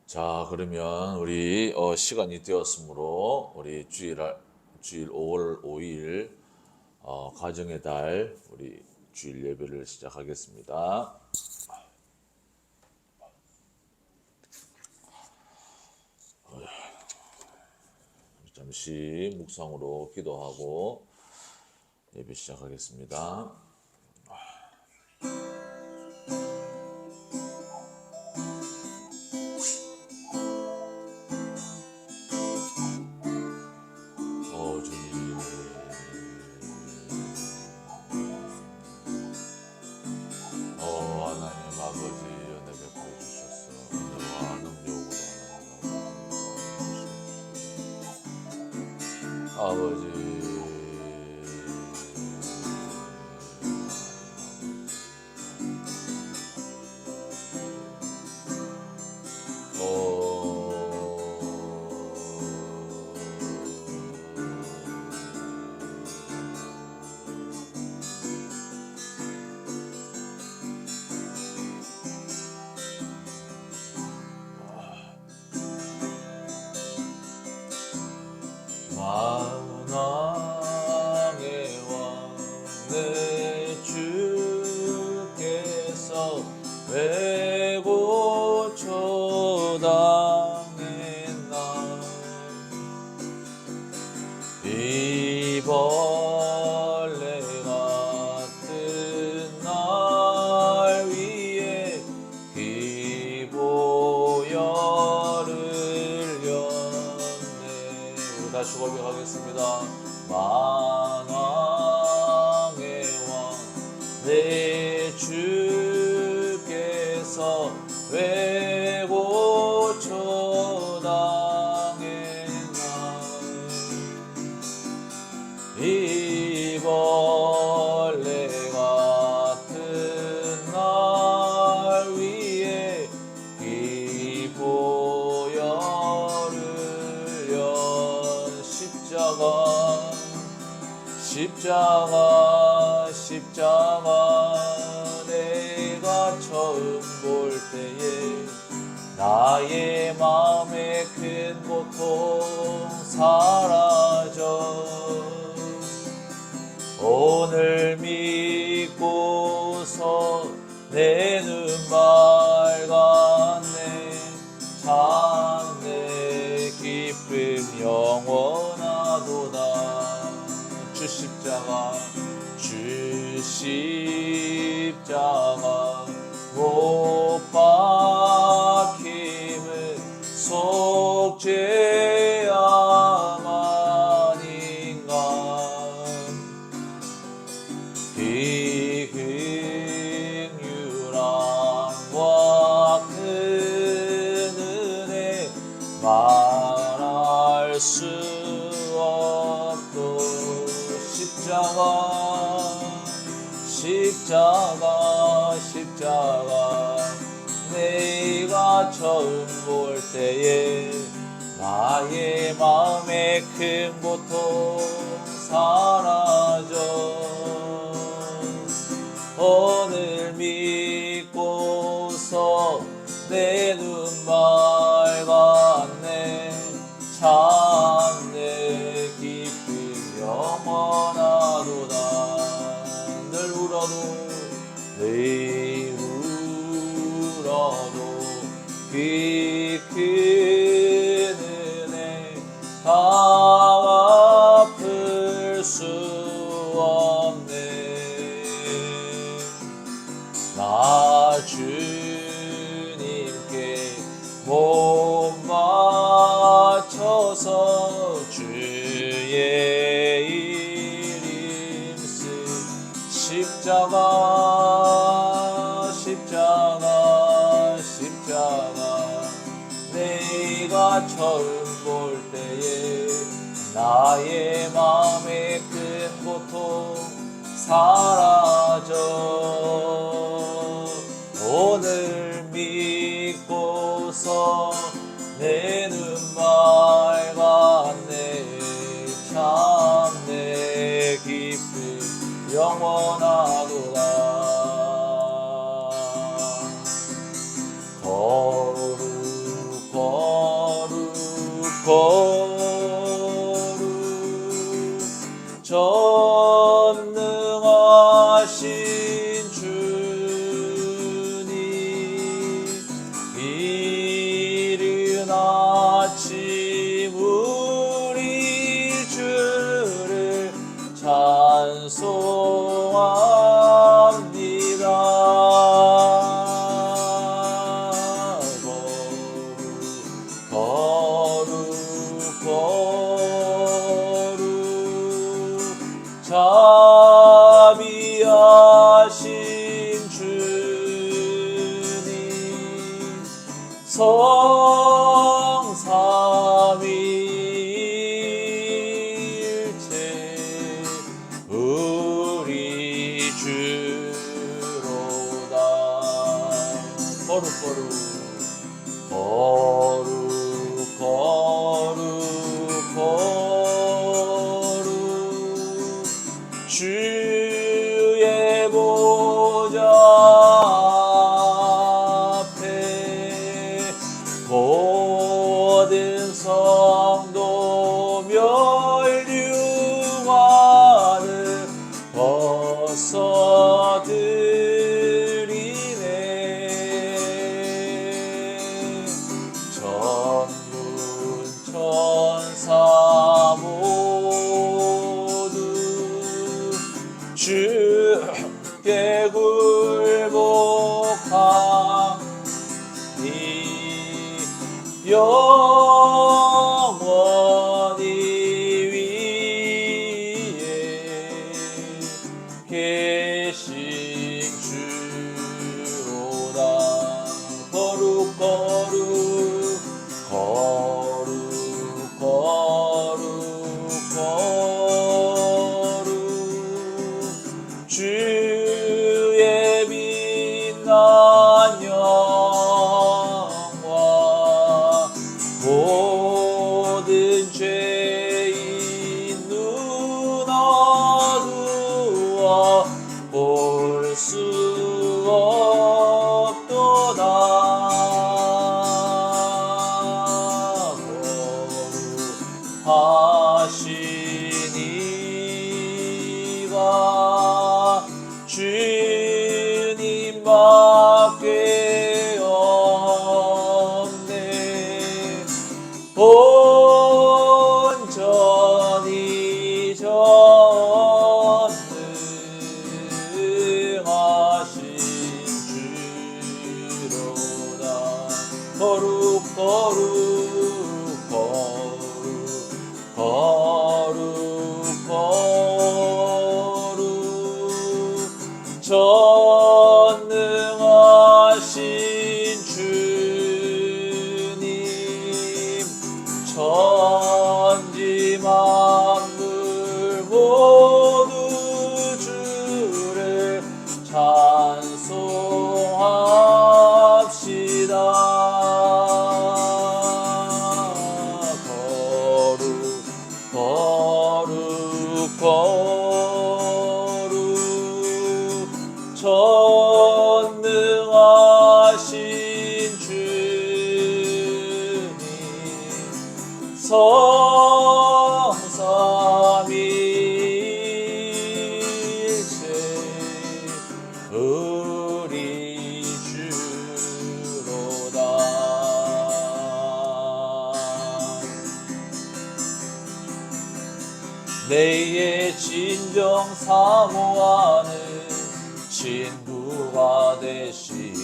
자, 그러면 우리 시간이 되었으므로 우리 주일 5월 5일 가정의 달 우리 주일 예배를 시작하겠습니다. 잠시 묵상으로 기도하고 예배 시작하겠습니다. 주님, 하나님 아버지 은혜 베풀어 주셔서 은혜와 능력으로 하나님 아버지 만왕의 왕 내 주께서 외고 초당했나 이 벌레 같은 날 위에 기보혈을 렸네. 우리 다시 고백하겠습니다. 만왕의 왕 내 주께서 외고 초당했나 이 벌레 같은 날 위에 기보혈을 연 십자가 내가 처음 볼 때에 나의 마음의 큰 고통 사라져 오늘 믿고서 내 눈 밝았네 참 내 기쁨 영원하도다 주 십자가 못 박힘은 속죄함 아닌가 비극유랑과 큰 은혜 말할 수 없도 십자가 내가 처음 볼 때에 나의 마음의 큰 고통 사라져 오늘 믿고서 내 눈 밝았네 참 내 기쁨 영원하도다 늘 울어도 그 큰 은혜 다 갚을 수 없네 나 주님께 못 맞춰서 주의 이름 쓴 십자가 내가 처음 볼 때에 나의 마음의 큰 고통 사라져 오늘 믿고서 내 눈 밝았네 참 내 기쁨 영원하도다 거룩 전능하신 주님, 이른 아침 우리 주를 찬송합니다. 거룩 자비하신 주님, 성삼위일체 우리 주로다. 거룩 주의 보좌 앞에 모든 성도 멸류관을 벗어드리네. 천군 천사 모두 주께 굴복하니 영원히 위에 계신 주로다. 거룩 주의 빛난 영광, 모든 죄인 눈 어두워 볼 수 없도다. 거룩하시니가 주님밖에 없네. 온전히 전능하신 주로다. 거룩 전능하신 주님, 천지 만물 모두 주를 찬송합시다. 전능하신 주님, 성삼위일체 우리 주로다. 내의 진정 사모하는 친구가 되시는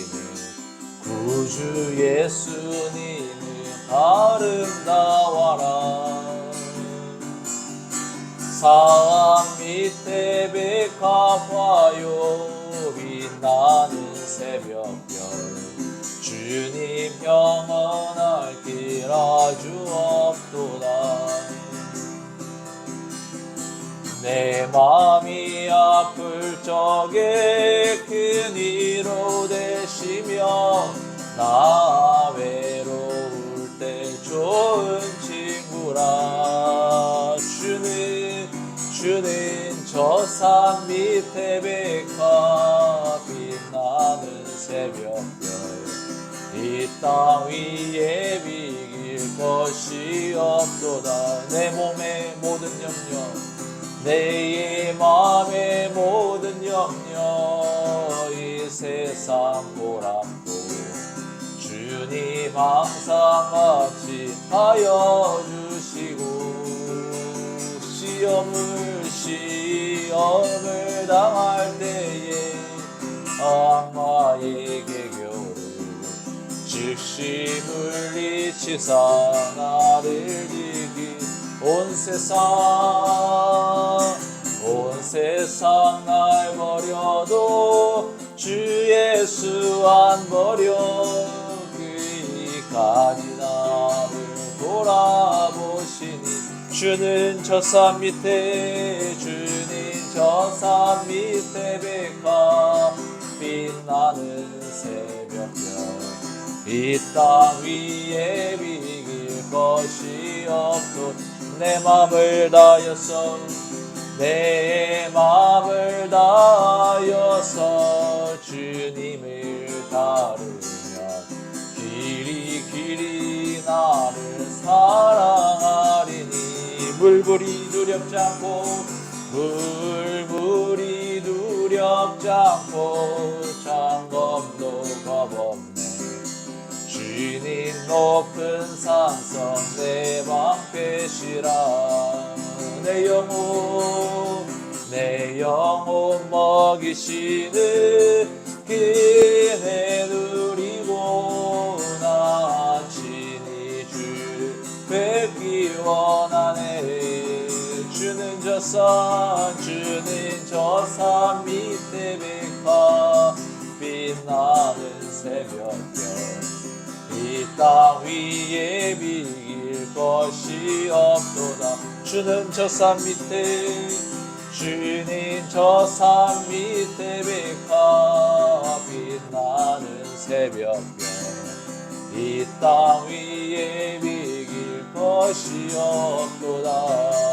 구주 예수님은 아름다워라. 산 밑에 백합화요 빛나는 새벽별, 주님 영원할 길 아주 없도다. 내 맘이 아플 적에 큰 위로 되시며 나 외로울 때 좋은 친구라. 주는 저 산 밑에 백합 빛나는 새벽별, 이 땅 위에 비길 것이 없도다. 내 몸의 모든 염려 내 맘의 모든 염려 이 세상 보람도 주님 항상 같이 하여 주시고 시험을 당할 때에 악마에게 겨를 즉시 물리치사 나를 지키 온 세상 날 버려도 주 예수 안 버려 그이까지 나를 돌아보시니 주는 저 산 밑에 백합 빛나는 새벽별 이 땅 위에 비길 것이 없도 내 맘을 다하여서 주님을 따르면 길이 나를 사랑하리니 물불이 두렵지 않고 장검도 겁없네 주님 높은 산성 내 방패시라 내 영혼 먹이시는 그네 누리고 나 친히 주를 뵙기 원하네 주는 저 산 밑에 백합 빛나는 새벽별 이 땅 위에 비길 것이 없도다 주는 저 산 밑에 백합 빛나는 새벽별 이 땅 위에 비길 것이 없도다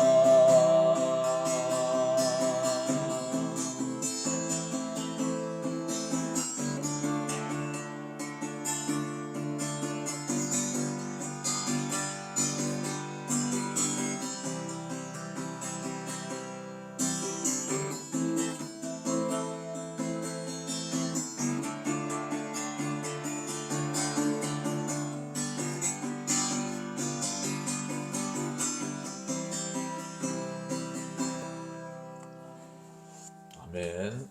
아멘.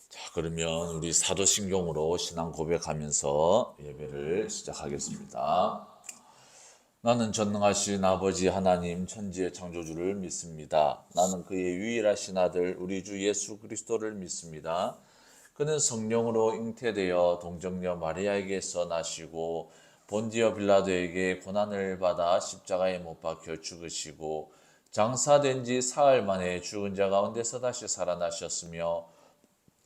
자, 그러면 우리 사도신경으로 신앙 고백하면서 예배를 시작하겠습니다. 나는 전능하신 아버지 하나님 천지의 창조주를 믿습니다. 나는 그의 유일하신 아들 우리 주 예수 그리스도를 믿습니다. 그는 성령으로 잉태되어 동정녀 마리아에게서 나시고 본디어 빌라도에게 고난을 받아 십자가에 못 박혀 죽으시고 장사된 지 사흘 만에 죽은 자 가운데서 다시 살아나셨으며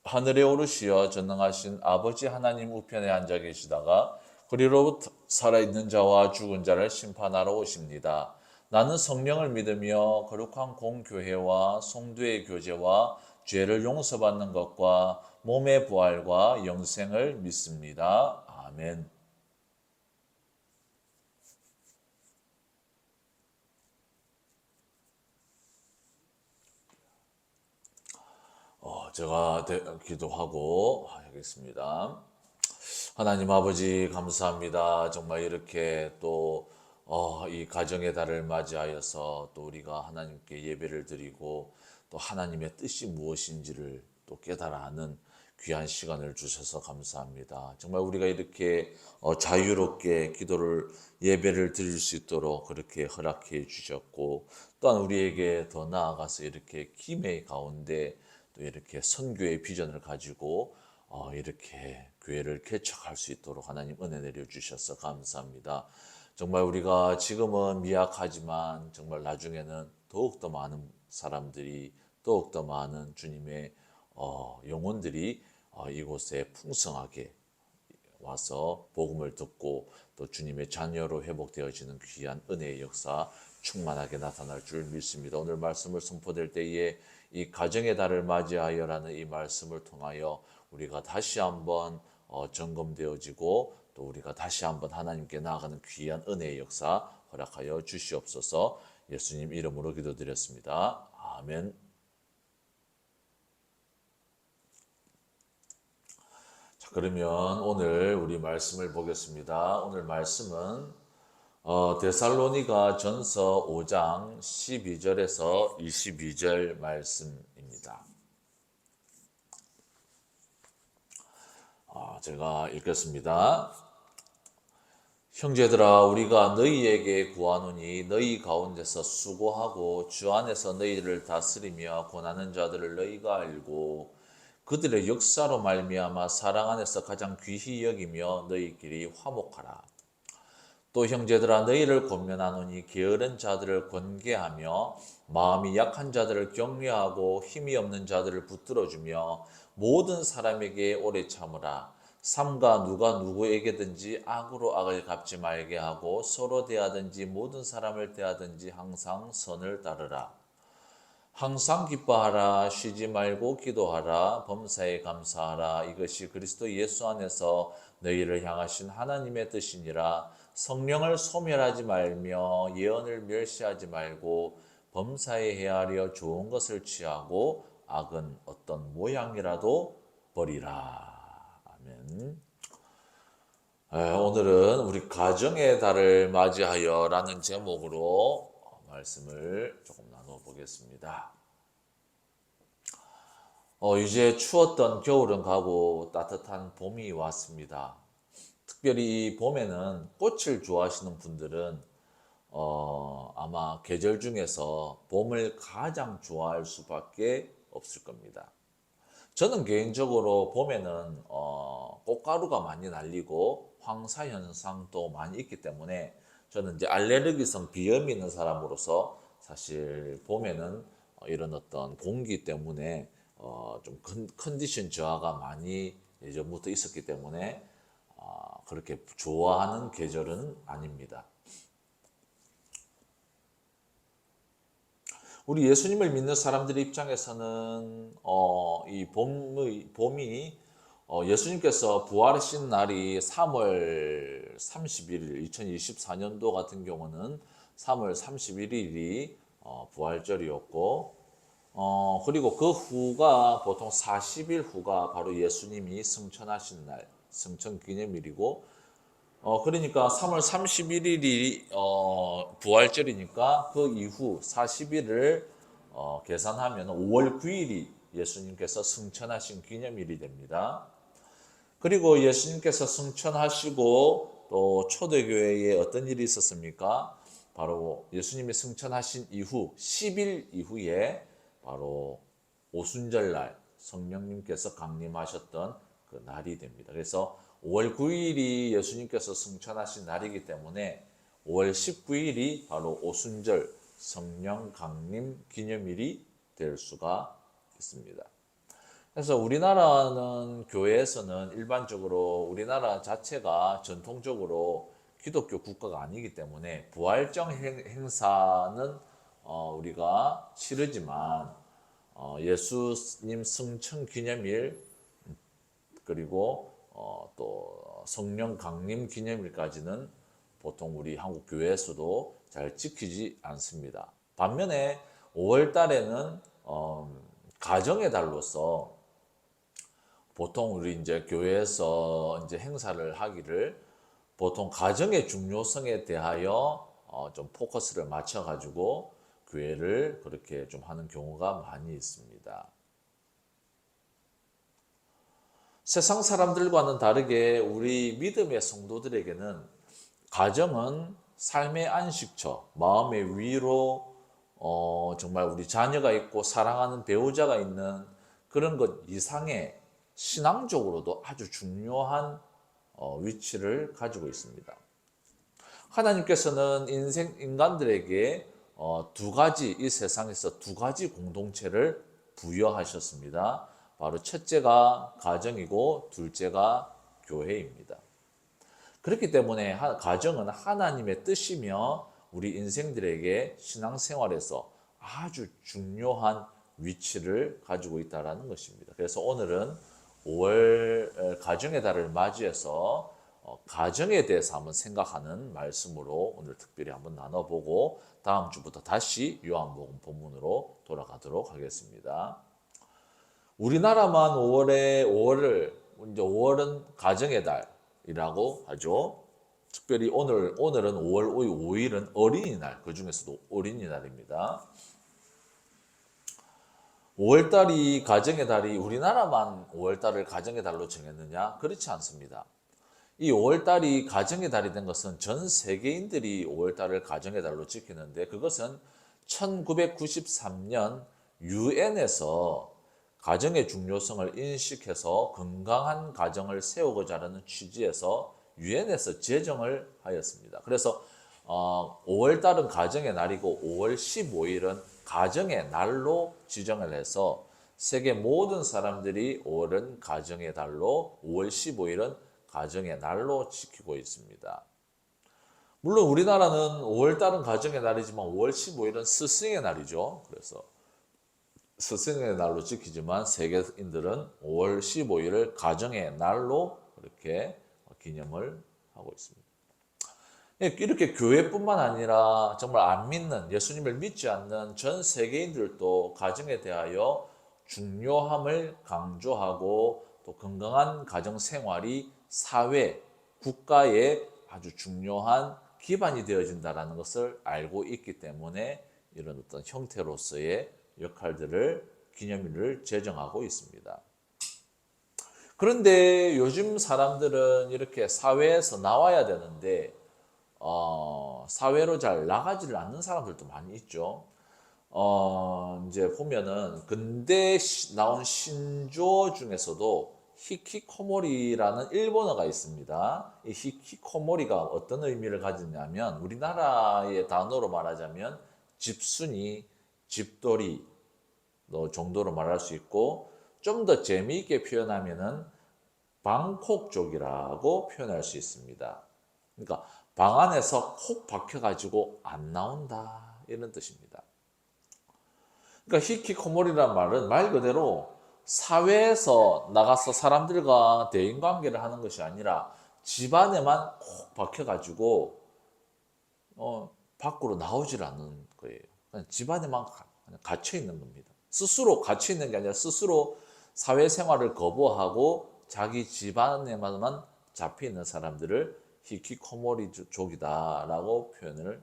하늘에 오르시어 전능하신 아버지 하나님 우편에 앉아 계시다가 그리로부터 살아있는 자와 죽은 자를 심판하러 오십니다. 나는 성령을 믿으며 거룩한 공교회와 성도의 교제와 죄를 용서받는 것과 몸의 부활과 영생을 믿습니다. 아멘. 제가 기도하고 하겠습니다. 하나님 아버지 감사합니다. 정말 이렇게 또 이 가정의 달을 맞이하여서 또 우리가 하나님께 예배를 드리고 또 하나님의 뜻이 무엇인지를 또 깨달아 아는 귀한 시간을 주셔서 감사합니다. 정말 우리가 이렇게 자유롭게 기도를 예배를 드릴 수 있도록 그렇게 허락해 주셨고 또한 우리에게 더 나아가서 이렇게 기매 가운데 또 이렇게 선교의 비전을 가지고 이렇게 교회를 개척할 수 있도록 하나님 은혜 내려주셔서 감사합니다. 정말 우리가 지금은 미약하지만 정말 나중에는 더욱더 많은 사람들이 더욱더 많은 주님의 영혼들이 이곳에 풍성하게 와서 복음을 듣고 또 주님의 자녀로 회복되어지는 귀한 은혜의 역사 충만하게 나타날 줄 믿습니다. 오늘 말씀을 선포될 때에 이 가정의 달을 맞이하여라는 이 말씀을 통하여 우리가 다시 한번 점검되어지고 또 우리가 다시 한번 하나님께 나아가는 귀한 은혜의 역사 허락하여 주시옵소서. 예수님 이름으로 기도드렸습니다. 아멘. 자, 그러면 오늘 우리 말씀을 보겠습니다. 오늘 말씀은 데살로니가 전서 5장 12절에서 22절 말씀입니다. 제가 읽겠습니다. 형제들아, 우리가 너희에게 구하노니 너희 가운데서 수고하고 주 안에서 너희를 다스리며 권하는 자들을 너희가 알고 그들의 역사로 말미암아 사랑 안에서 가장 귀히 여기며 너희끼리 화목하라. 또 형제들아, 너희를 권면하노니 게으른 자들을 권계하며 마음이 약한 자들을 격려하고 힘이 없는 자들을 붙들어주며 모든 사람에게 오래 참으라. 삼가 누가 누구에게든지 악으로 악을 갚지 말게 하고 서로 대하든지 모든 사람을 대하든지 항상 선을 따르라. 항상 기뻐하라. 쉬지 말고 기도하라. 범사에 감사하라. 이것이 그리스도 예수 안에서 너희를 향하신 하나님의 뜻이니라. 성령을 소멸하지 말며 예언을 멸시하지 말고 범사에 헤아려 좋은 것을 취하고 악은 어떤 모양이라도 버리라. 아멘. 오늘은 우리 가정의 달을 맞이하여 라는 제목으로 말씀을 조금 나눠보겠습니다. 이제 추웠던 겨울은 가고 따뜻한 봄이 왔습니다. 특별히 이 봄에는 꽃을 좋아하시는 분들은 아마 계절 중에서 봄을 가장 좋아할 수밖에 없을 겁니다. 저는 개인적으로 봄에는 꽃가루가 많이 날리고 황사 현상도 많이 있기 때문에 저는 이제 알레르기성 비염이 있는 사람으로서 사실 봄에는 이런 어떤 공기 때문에 좀 컨디션 저하가 많이 예전부터 있었기 때문에 그렇게 좋아하는 계절은 아닙니다. 우리 예수님을 믿는 사람들의 입장에서는 이 봄이 예수님께서 부활하신 날이 3월 31일, 2024년도 같은 경우는 3월 31일이 부활절이었고, 그리고 그 후가 보통 40일 후가 바로 예수님이 승천하신 날, 승천 기념일이고, 그러니까 3월 31일이 부활절이니까 그 이후 40일을 계산하면 5월 9일이 예수님께서 승천하신 기념일이 됩니다. 그리고 예수님께서 승천하시고 또 초대교회에 어떤 일이 있었습니까? 바로 예수님이 승천하신 이후 10일 이후에 바로 오순절날 성령님께서 강림하셨던 그 날이 됩니다. 그래서 5월 9일이 예수님께서 승천하신 날이기 때문에 5월 19일이 바로 오순절 성령 강림 기념일이 될 수가 있습니다. 그래서 우리나라는 교회에서는 일반적으로 우리나라 자체가 전통적으로 기독교 국가가 아니기 때문에 부활절 행사는 우리가 치르지만 예수님 승천 기념일 그리고 또 성령 강림 기념일까지는 보통 우리 한국 교회에서도 잘 지키지 않습니다. 반면에 5월 달에는 가정의 달로서 보통 우리 이제 교회에서 이제 행사를 하기를 보통 가정의 중요성에 대하여 좀 포커스를 맞춰 가지고 교회를 그렇게 좀 하는 경우가 많이 있습니다. 세상 사람들과는 다르게 우리 믿음의 성도들에게는 가정은 삶의 안식처, 마음의 위로, 정말 우리 자녀가 있고 사랑하는 배우자가 있는 그런 것 이상의 신앙적으로도 아주 중요한 위치를 가지고 있습니다. 하나님께서는 인간들에게 이 세상에서 두 가지 공동체를 부여하셨습니다. 바로 첫째가 가정이고 둘째가 교회입니다. 그렇기 때문에 가정은 하나님의 뜻이며 우리 인생들에게 신앙생활에서 아주 중요한 위치를 가지고 있다는 것입니다. 그래서 오늘은 5월 가정의 달을 맞이해서 가정에 대해서 한번 생각하는 말씀으로 오늘 특별히 한번 나눠보고 다음 주부터 다시 요한복음 본문으로 돌아가도록 하겠습니다. 우리나라만 5월은 가정의 달이라고 하죠. 특별히 오늘은 5월 5일은 어린이날, 그 중에서도 어린이날입니다. 5월달이 가정의 달이 우리나라만 5월달을 가정의 달로 정했느냐? 그렇지 않습니다. 이 5월달이 가정의 달이 된 것은 전 세계인들이 5월달을 가정의 달로 지키는데 그것은 1993년 유엔에서 가정의 중요성을 인식해서 건강한 가정을 세우고자 하는 취지에서 유엔에서 제정을 하였습니다. 그래서 5월달은 가정의 날이고 5월 15일은 가정의 날로 지정을 해서 세계 모든 사람들이 5월은 가정의 달로 5월 15일은 가정의 날로 지키고 있습니다. 물론 우리나라는 5월달은 가정의 날이지만 5월 15일은 스승의 날이죠. 그래서 스승의 날로 지키지만 세계인들은 5월 15일을 가정의 날로 그렇게 기념을 하고 있습니다. 이렇게 교회뿐만 아니라 정말 안 믿는, 예수님을 믿지 않는 전 세계인들도 가정에 대하여 중요함을 강조하고 또 건강한 가정 생활이 사회, 국가의 아주 중요한 기반이 되어진다는 것을 알고 있기 때문에 이런 어떤 형태로서의 역할들을 기념일을 제정하고 있습니다. 그런데 요즘 사람들은 이렇게 사회에서 나와야 되는데 사회로 잘 나가지를 않는 사람들도 많이 있죠. 이제 보면은 근대 나온 신조어 중에서도 히키코모리라는 일본어가 있습니다. 이 히키코모리가 어떤 의미를 가지냐면 우리나라의 단어로 말하자면 집순이, 집돌이 정도로 말할 수 있고 좀 더 재미있게 표현하면은 방콕족이라고 표현할 수 있습니다. 그러니까 방 안에서 콕 박혀가지고 안 나온다 이런 뜻입니다. 그러니까 히키코모리란 말은 말 그대로 사회에서 나가서 사람들과 대인관계를 하는 것이 아니라 집안에만 콕 박혀가지고 밖으로 나오질 않는 거예요. 그냥 집안에만 그냥 갇혀 있는 겁니다. 스스로 갇혀 있는 게 아니라 스스로 사회생활을 거부하고 자기 집안에만 잡혀 있는 사람들을 히키코모리족이다라고 표현을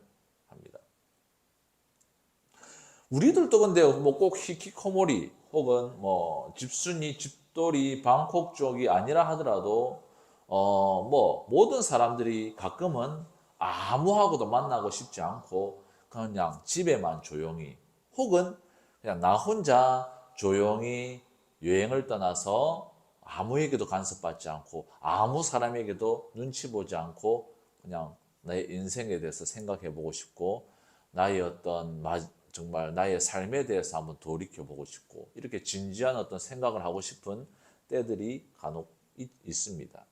합니다. 우리들도 근데 뭐 꼭 히키코모리 혹은 뭐 집순이, 집돌이, 방콕족이 아니라 하더라도 뭐 모든 사람들이 가끔은 아무하고도 만나고 싶지 않고 그냥 집에만 조용히 혹은 그냥 나 혼자 조용히 여행을 떠나서 아무에게도 간섭받지 않고 아무 사람에게도 눈치 보지 않고 그냥 나의 인생에 대해서 생각해 보고 싶고 나의 어떤 정말 나의 삶에 대해서 한번 돌이켜 보고 싶고 이렇게 진지한 어떤 생각을 하고 싶은 때들이 간혹 있습니다.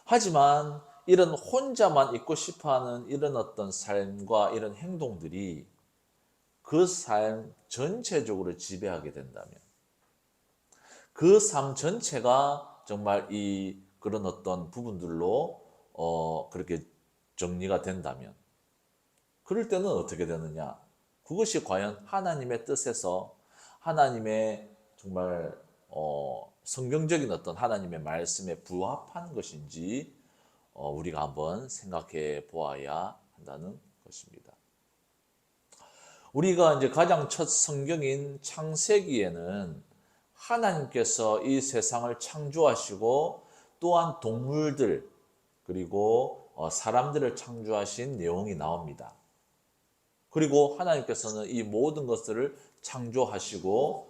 하지만 이런 혼자만 있고 싶어하는 이런 어떤 삶과 이런 행동들이 그 삶 전체적으로 지배하게 된다면 그 삶 전체가 정말 그런 어떤 부분들로 그렇게 정리가 된다면 그럴 때는 어떻게 되느냐? 그것이 과연 하나님의 뜻에서 하나님의 정말 성경적인 어떤 하나님의 말씀에 부합한 것인지 우리가 한번 생각해 보아야 한다는 것입니다. 우리가 이제 가장 첫 성경인 창세기에는 하나님께서 이 세상을 창조하시고 또한 동물들 그리고 사람들을 창조하신 내용이 나옵니다. 그리고 하나님께서는 이 모든 것들을 창조하시고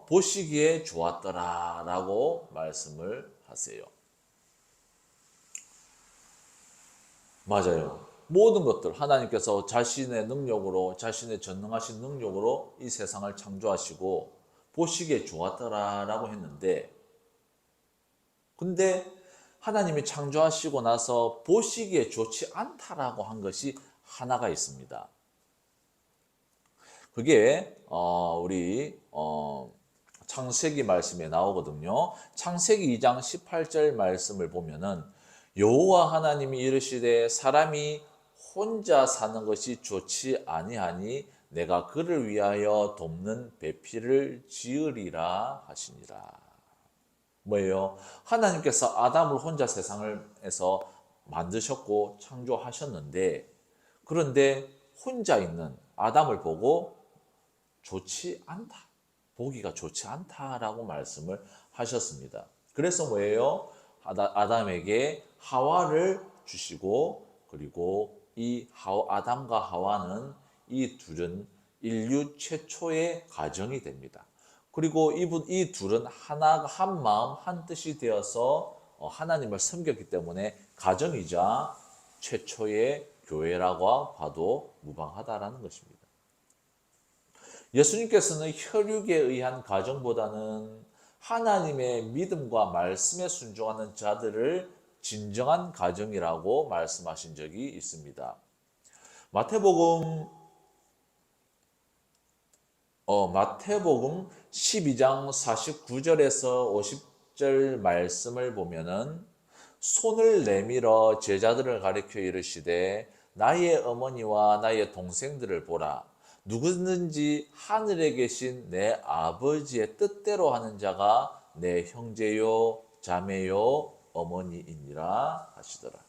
보시기에 좋았더라라고 말씀을 하세요. 맞아요. 모든 것들 하나님께서 자신의 능력으로 자신의 전능하신 능력으로 이 세상을 창조하시고 보시기에 좋았더라라고 했는데 근데 하나님이 창조하시고 나서 보시기에 좋지 않다라고 한 것이 하나가 있습니다. 그게 우리 창세기 말씀에 나오거든요. 창세기 2장 18절 말씀을 보면은 여호와 하나님이 이르시되 사람이 혼자 사는 것이 좋지 아니하니 내가 그를 위하여 돕는 배필을 지으리라 하시니라. 뭐예요? 하나님께서 아담을 혼자 세상에서 만드셨고 창조하셨는데, 그런데 혼자 있는 아담을 보고 좋지 않다, 보기가 좋지 않다라고 말씀을 하셨습니다. 그래서 뭐예요? 아담에게 하와를 주시고, 그리고 이 아담과 하와는 이 둘은 인류 최초의 가정이 됩니다. 그리고 이 둘은 하나가 한 마음 한 뜻이 되어서 하나님을 섬겼기 때문에 가정이자 최초의 교회라고 봐도 무방하다라는 것입니다. 예수님께서는 혈육에 의한 가정보다는 하나님의 믿음과 말씀에 순종하는 자들을 진정한 가정이라고 말씀하신 적이 있습니다. 마태복음 12장 49절에서 50절 말씀을 보면은 손을 내밀어 제자들을 가리켜 이르시되 나의 어머니와 나의 동생들을 보라. 누구든지 하늘에 계신 내 아버지의 뜻대로 하는 자가 내 형제요 자매요 어머니이니라 하시더라.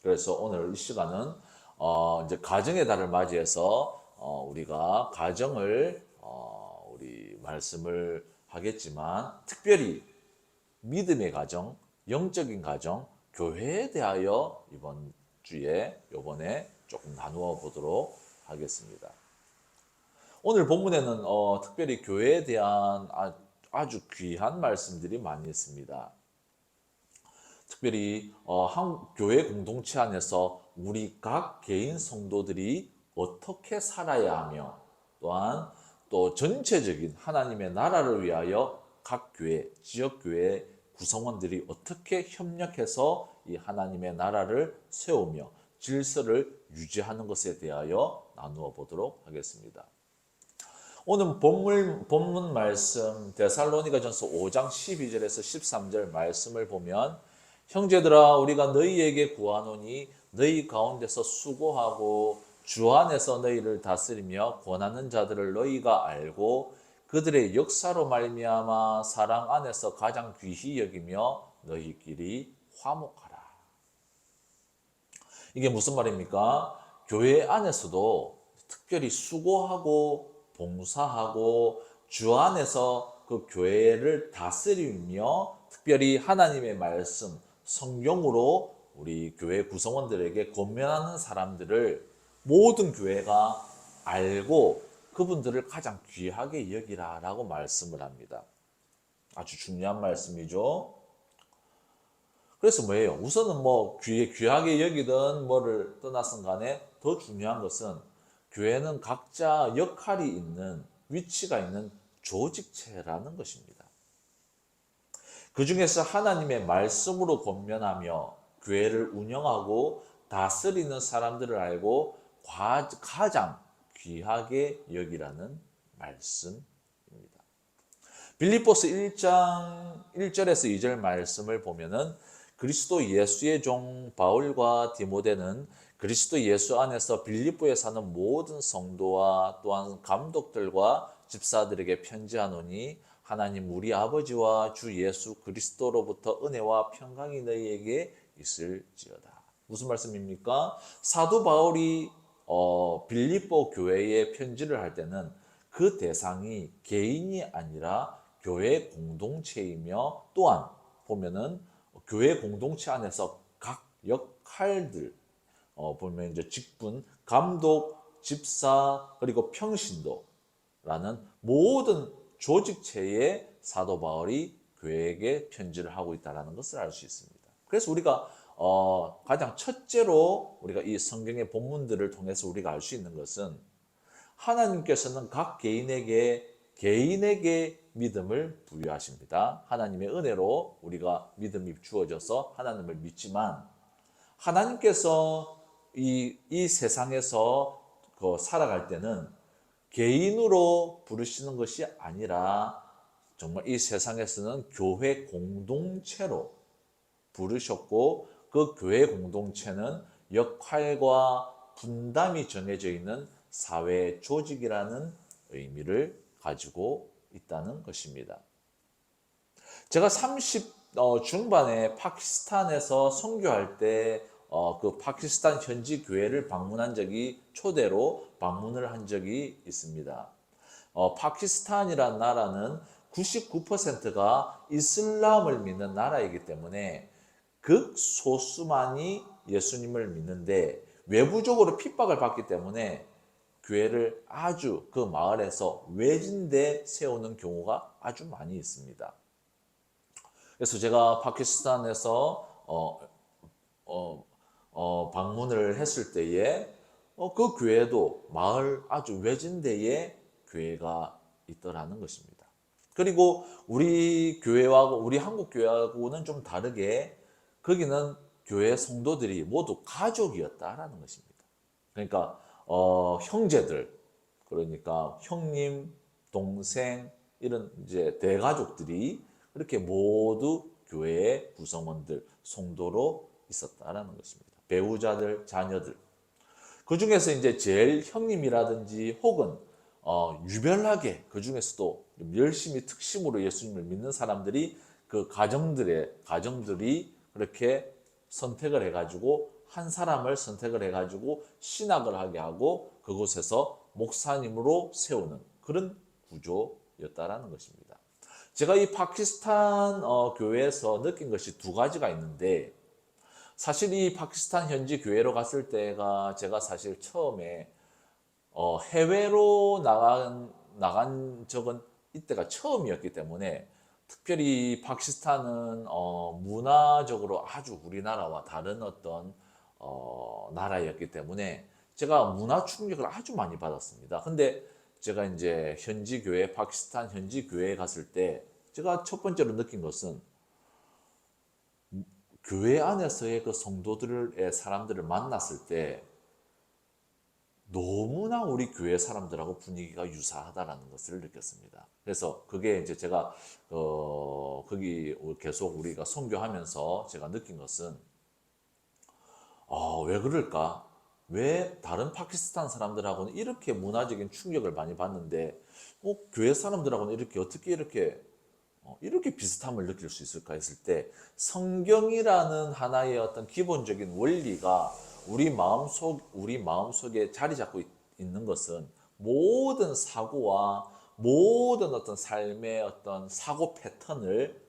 그래서 오늘 이 시간은 이제 가정의 달을 맞이해서 우리가 가정을 우리 말씀을 하겠지만, 특별히 믿음의 가정, 영적인 가정, 교회에 대하여 이번에 조금 나누어 보도록 하겠습니다. 오늘 본문에는 특별히 교회에 대한 아주 귀한 말씀들이 많이 있습니다. 특별히 교회 공동체 안에서 우리 각 개인 성도들이 어떻게 살아야 하며, 또한 또 전체적인 하나님의 나라를 위하여 각 교회, 지역교회 구성원들이 어떻게 협력해서 이 하나님의 나라를 세우며 질서를 유지하는 것에 대하여 나누어 보도록 하겠습니다. 오늘 본문 말씀 데살로니가전서 5장 12절에서 13절 말씀을 보면, 형제들아 우리가 너희에게 구하노니 너희 가운데서 수고하고 주 안에서 너희를 다스리며 권하는 자들을 너희가 알고 그들의 역사로 말미암아 사랑 안에서 가장 귀히 여기며 너희끼리 화목하라. 이게 무슨 말입니까? 교회 안에서도 특별히 수고하고 봉사하고 주 안에서 그 교회를 다스리며, 특별히 하나님의 말씀, 성경으로 우리 교회 구성원들에게 권면하는 사람들을 모든 교회가 알고 그분들을 가장 귀하게 여기라라고 말씀을 합니다. 아주 중요한 말씀이죠. 그래서 뭐예요? 우선은 귀하게 여기든 뭐를 떠나선 간에 더 중요한 것은 교회는 각자 역할이 있는, 위치가 있는 조직체라는 것입니다. 그 중에서 하나님의 말씀으로 권면하며 교회를 운영하고 다스리는 사람들을 알고 가장 귀하게 여기라는 말씀입니다. 빌립보서 1장 1절에서 2절 말씀을 보면은 그리스도 예수의 종 바울과 디모데는 그리스도 예수 안에서 빌립보에 사는 모든 성도와 또한 감독들과 집사들에게 편지하노니 하나님 우리 아버지와 주 예수 그리스도로부터 은혜와 평강이 너희에게 있을지어다. 무슨 말씀입니까? 사도 바울이 빌립보 교회에 편지를 할 때는 그 대상이 개인이 아니라 교회 공동체이며, 또한 보면은 교회 공동체 안에서 각 역할들 보면 이제 직분, 감독, 집사, 그리고 평신도라는 모든 조직체의 사도 바울이 교회에게 편지를 하고 있다는 것을 알 수 있습니다. 그래서 우리가 가장 첫째로 우리가 이 성경의 본문들을 통해서 우리가 알 수 있는 것은 하나님께서는 각 개인에게 믿음을 부여하십니다. 하나님의 은혜로 우리가 믿음이 주어져서 하나님을 믿지만, 하나님께서 이 세상에서 살아갈 때는 개인으로 부르시는 것이 아니라 정말 이 세상에서는 교회 공동체로 부르셨고, 그 교회 공동체는 역할과 분담이 정해져 있는 사회 조직이라는 의미를 가지고 있다는 것입니다. 제가 30 중반에 파키스탄에서 선교할 때 그 파키스탄 현지 교회를 방문한 적이, 초대로 방문을 한 적이 있습니다. 파키스탄이란 나라는 99%가 이슬람을 믿는 나라이기 때문에 극소수만이 예수님을 믿는데, 외부적으로 핍박을 받기 때문에 교회를 아주 그 마을에서 외진데 세우는 경우가 아주 많이 있습니다. 그래서 제가 파키스탄에서 방문을 했을 때에 그 교회도 마을 아주 외진 데에 교회가 있더라는 것입니다. 그리고 우리 교회하고, 우리 한국 교회하고는 좀 다르게 거기는 교회 성도들이 모두 가족이었다라는 것입니다. 그러니까 형제들, 그러니까 형님, 동생, 이런 이제 대가족들이 그렇게 모두 교회의 구성원들, 성도로 있었다라는 것입니다. 배우자들, 자녀들. 그 중에서 이제 제일 형님이라든지 혹은 유별나게 그 중에서도 열심히 특심으로 예수님을 믿는 사람들이, 그 가정들이 그렇게 선택을 해가지고, 한 사람을 선택을 해가지고 신학을 하게 하고 그곳에서 목사님으로 세우는 그런 구조였다라는 것입니다. 제가 이 파키스탄 교회에서 느낀 것이 두 가지가 있는데, 사실 이 파키스탄 현지 교회로 갔을 때가 제가 사실 처음에 해외로 나간 적은 이때가 처음이었기 때문에, 특별히 파키스탄은 문화적으로 아주 우리나라와 다른 어떤 나라였기 때문에 제가 문화 충격을 아주 많이 받았습니다. 근데 제가 이제 현지 교회, 파키스탄 현지 교회에 갔을 때 제가 첫 번째로 느낀 것은, 교회 안에서의 그 성도들의 사람들을 만났을 때 너무나 우리 교회 사람들하고 분위기가 유사하다라는 것을 느꼈습니다. 그래서 그게 이제 제가 거기 계속 우리가 선교하면서 제가 느낀 것은, 왜 그럴까? 왜 다른 파키스탄 사람들하고는 이렇게 문화적인 충격을 많이 받는데, 교회 사람들하고는 어떻게 이렇게 비슷함을 느낄 수 있을까 했을 때, 성경이라는 하나의 어떤 기본적인 원리가 우리 마음속에 자리 잡고 있는 것은, 모든 사고와 모든 어떤 삶의 어떤 사고 패턴을,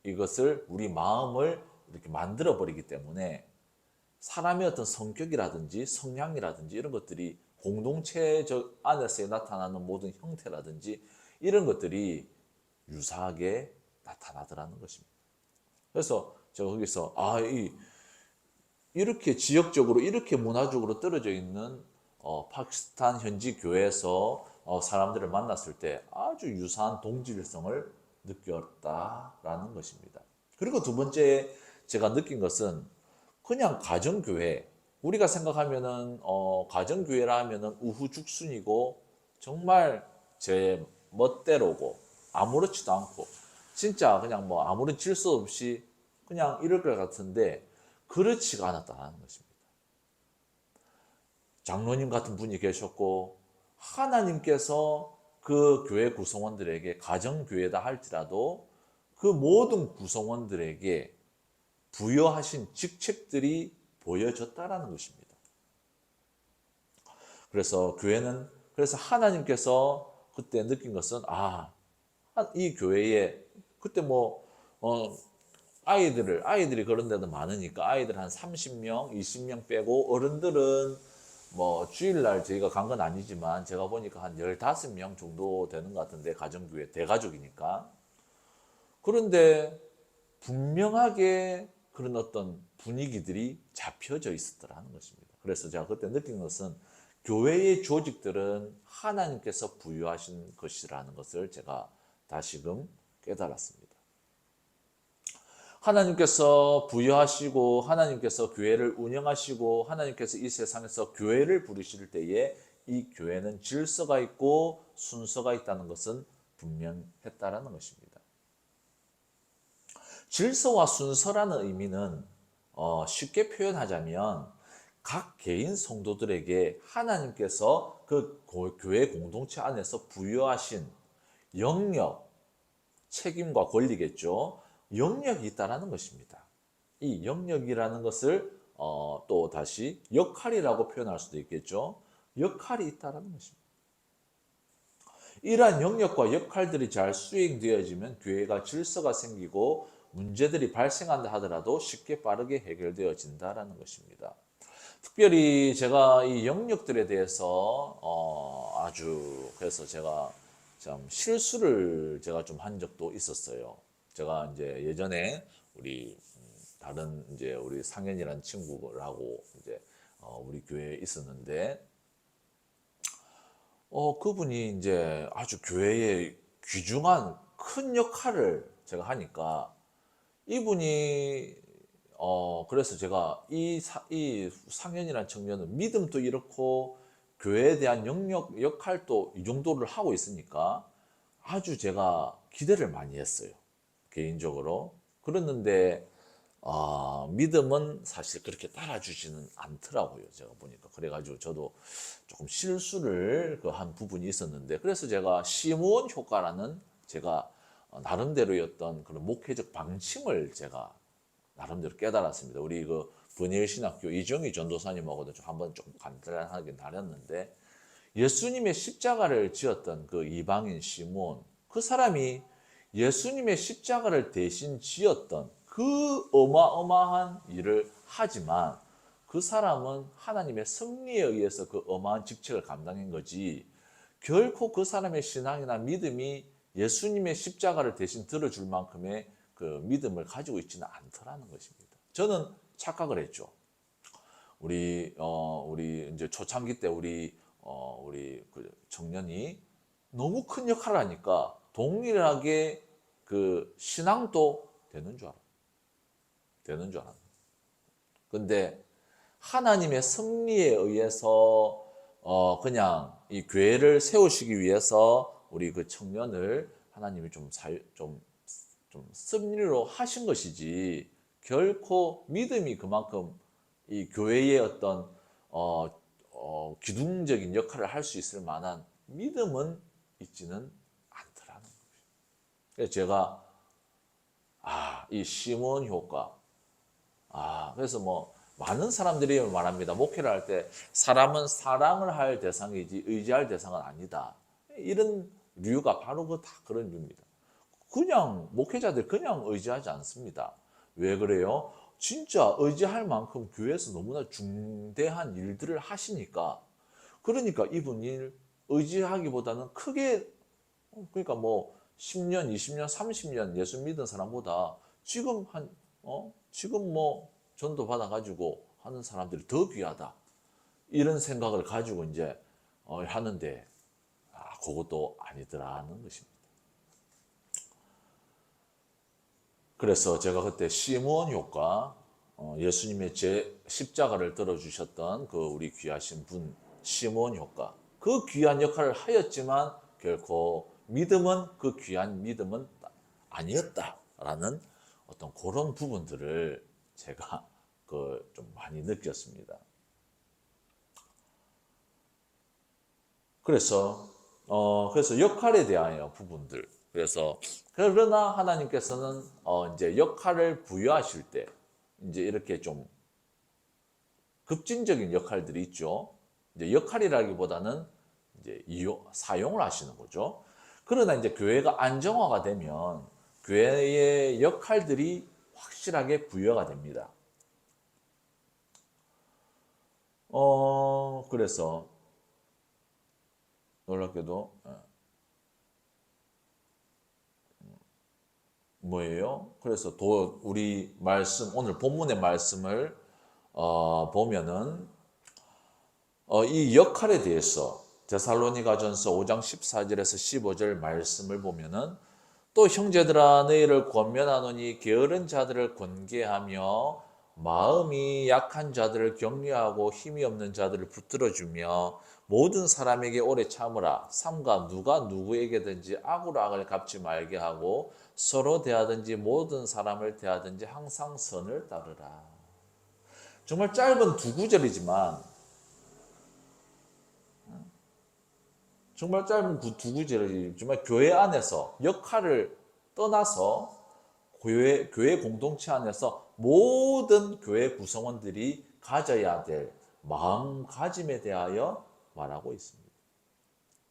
이것을 우리 마음을 이렇게 만들어 버리기 때문에, 사람의 어떤 성격이라든지 성향이라든지 이런 것들이, 공동체적 안에서 나타나는 모든 형태라든지 이런 것들이 유사하게 나타나더라는 것입니다. 그래서 제가 거기서 이렇게 지역적으로, 이렇게 문화적으로 떨어져 있는 파키스탄 현지 교회에서 사람들을 만났을 때 아주 유사한 동질성을 느꼈다라는 것입니다. 그리고 두 번째 제가 느낀 것은, 그냥 가정교회, 우리가 생각하면은 가정교회라 하면은 우후죽순이고 정말 제 멋대로고 아무렇지도 않고 진짜 그냥 뭐 아무런 질서 없이 그냥 이럴 것 같은데, 그렇지가 않았다는 것입니다. 장로님 같은 분이 계셨고, 하나님께서 그 교회 구성원들에게, 가정교회다 할지라도 그 모든 구성원들에게 부여하신 직책들이 보여졌다라는 것입니다. 그래서 교회는, 그래서 하나님께서 그때 느낀 것은, 이 교회에 그때 아이들이 그런 데도 많으니까 아이들 한 30명, 20명 빼고, 어른들은 주일날 저희가 간 건 아니지만 제가 보니까 한 15명 정도 되는 것 같은데, 가정교회 대가족이니까. 그런데 분명하게 그런 어떤 분위기들이 잡혀져 있었더라는 것입니다. 그래서 제가 그때 느낀 것은, 교회의 조직들은 하나님께서 부여하신 것이라는 것을 제가 다시금 깨달았습니다. 하나님께서 부여하시고, 하나님께서 교회를 운영하시고, 하나님께서 이 세상에서 교회를 부르실 때에 이 교회는 질서가 있고 순서가 있다는 것은 분명했다라는 것입니다. 질서와 순서라는 의미는 쉽게 표현하자면 각 개인 성도들에게 하나님께서 그 교회 공동체 안에서 부여하신 영역, 책임과 권리겠죠. 영역이 있다라는 것입니다. 이 영역이라는 것을 또 다시 역할이라고 표현할 수도 있겠죠. 역할이 있다라는 것입니다. 이러한 영역과 역할들이 잘 수행되어지면 교회가 질서가 생기고 문제들이 발생한다 하더라도 쉽게 빠르게 해결되어진다라는 것입니다. 특별히 제가 이 영역들에 대해서 그래서 제가 참 실수를 제가 좀 한 적도 있었어요. 제가 이제 예전에 우리 다른 이제 우리 상현이라는 친구하고 이제 우리 교회에 있었는데 그분이 이제 아주 교회에 귀중한 큰 역할을 제가 하니까 이분이 그래서 제가 이 상현이라는 청년은 믿음도 이렇고 교회에 대한 영역 역할도 이 정도를 하고 있으니까 아주 제가 기대를 많이 했어요. 개인적으로. 그랬는데 믿음은 사실 그렇게 따라주지는 않더라고요. 제가 보니까. 그래가지고 저도 조금 실수를 한 부분이 있었는데, 그래서 제가 시므온 효과라는 제가 나름대로였던 그런 목회적 방침을 제가 나름대로 깨달았습니다. 우리 그 번일신학교 이정희 전도사님하고도 한번 조금 간단하게 다뤘는데, 예수님의 십자가를 지었던 그 이방인 시므온, 그 사람이 예수님의 십자가를 대신 지었던 그 어마어마한 일을 하지만 그 사람은 하나님의 섭리에 의해서 그 어마한 직책을 감당한 거지 결코 그 사람의 신앙이나 믿음이 예수님의 십자가를 대신 들어줄 만큼의 그 믿음을 가지고 있지는 않더라는 것입니다. 저는 착각을 했죠. 우리 이제 초창기 때 우리 그 청년이 너무 큰 역할을 하니까 동일하게 그 신앙도 되는 줄 알았어요. 근데 하나님의 섭리에 의해서 그냥 이 교회를 세우시기 위해서 우리 그 청년을 하나님이 좀 섭리로 하신 것이지 결코 믿음이 그만큼 이 교회의 어떤 기둥적인 역할을 할 수 있을 만한 믿음은 있지는 않더라는 거죠. 그래서 제가 이 시몬 효과 그래서 뭐 많은 사람들이 말합니다. 목회를 할 때 사람은 사랑을 할 대상이지 의지할 대상은 아니다. 이런 류가 바로 다 그런 류입니다. 그냥 목회자들 그냥 의지하지 않습니다. 왜 그래요? 진짜 의지할 만큼 교회에서 너무나 중대한 일들을 하시니까 그러니까 이분 일 의지하기보다는 크게 그러니까 뭐 10년, 20년, 30년 예수 믿은 사람보다 지금 지금 뭐 전도 받아가지고 하는 사람들이 더 귀하다. 이런 생각을 가지고 이제 하는데 그것도 아니더라는 것입니다. 그래서 제가 그때 시므온 효과, 예수님의 제 십자가를 들어주셨던 그 우리 귀하신 분 시므온 효과, 그 귀한 역할을 하였지만 결코 믿음은 그 귀한 믿음은 아니었다라는 어떤 그런 부분들을 제가 좀 많이 느꼈습니다. 그래서 역할에 대하여 부분들. 그래서 그러나 하나님께서는 이제 역할을 부여하실 때 이제 이렇게 좀 급진적인 역할들이 있죠. 이제 역할이라기보다는 이제 사용을 하시는 거죠. 그러나 이제 교회가 안정화가 되면 교회의 역할들이 확실하게 부여가 됩니다. 그래서 놀랍게도 뭐예요? 그래서 우리 말씀 오늘 본문의 말씀을 보면은 이 역할에 대해서 데살로니가전서 5장 14절에서 15절 말씀을 보면은 또 형제들아 너희를 권면하노니 게으른 자들을 권계하며 마음이 약한 자들을 격려하고 힘이 없는 자들을 붙들어주며 모든 사람에게 오래 참으라. 삼가 누가 누구에게든지 악으로 악을 갚지 말게 하고 서로 대하든지 모든 사람을 대하든지 항상 선을 따르라. 정말 짧은 두 구절이지만 정말 짧은 두 구절이지만 교회 안에서 역할을 떠나서 교회 공동체 안에서 모든 교회 구성원들이 가져야 될 마음가짐에 대하여 말하고 있습니다.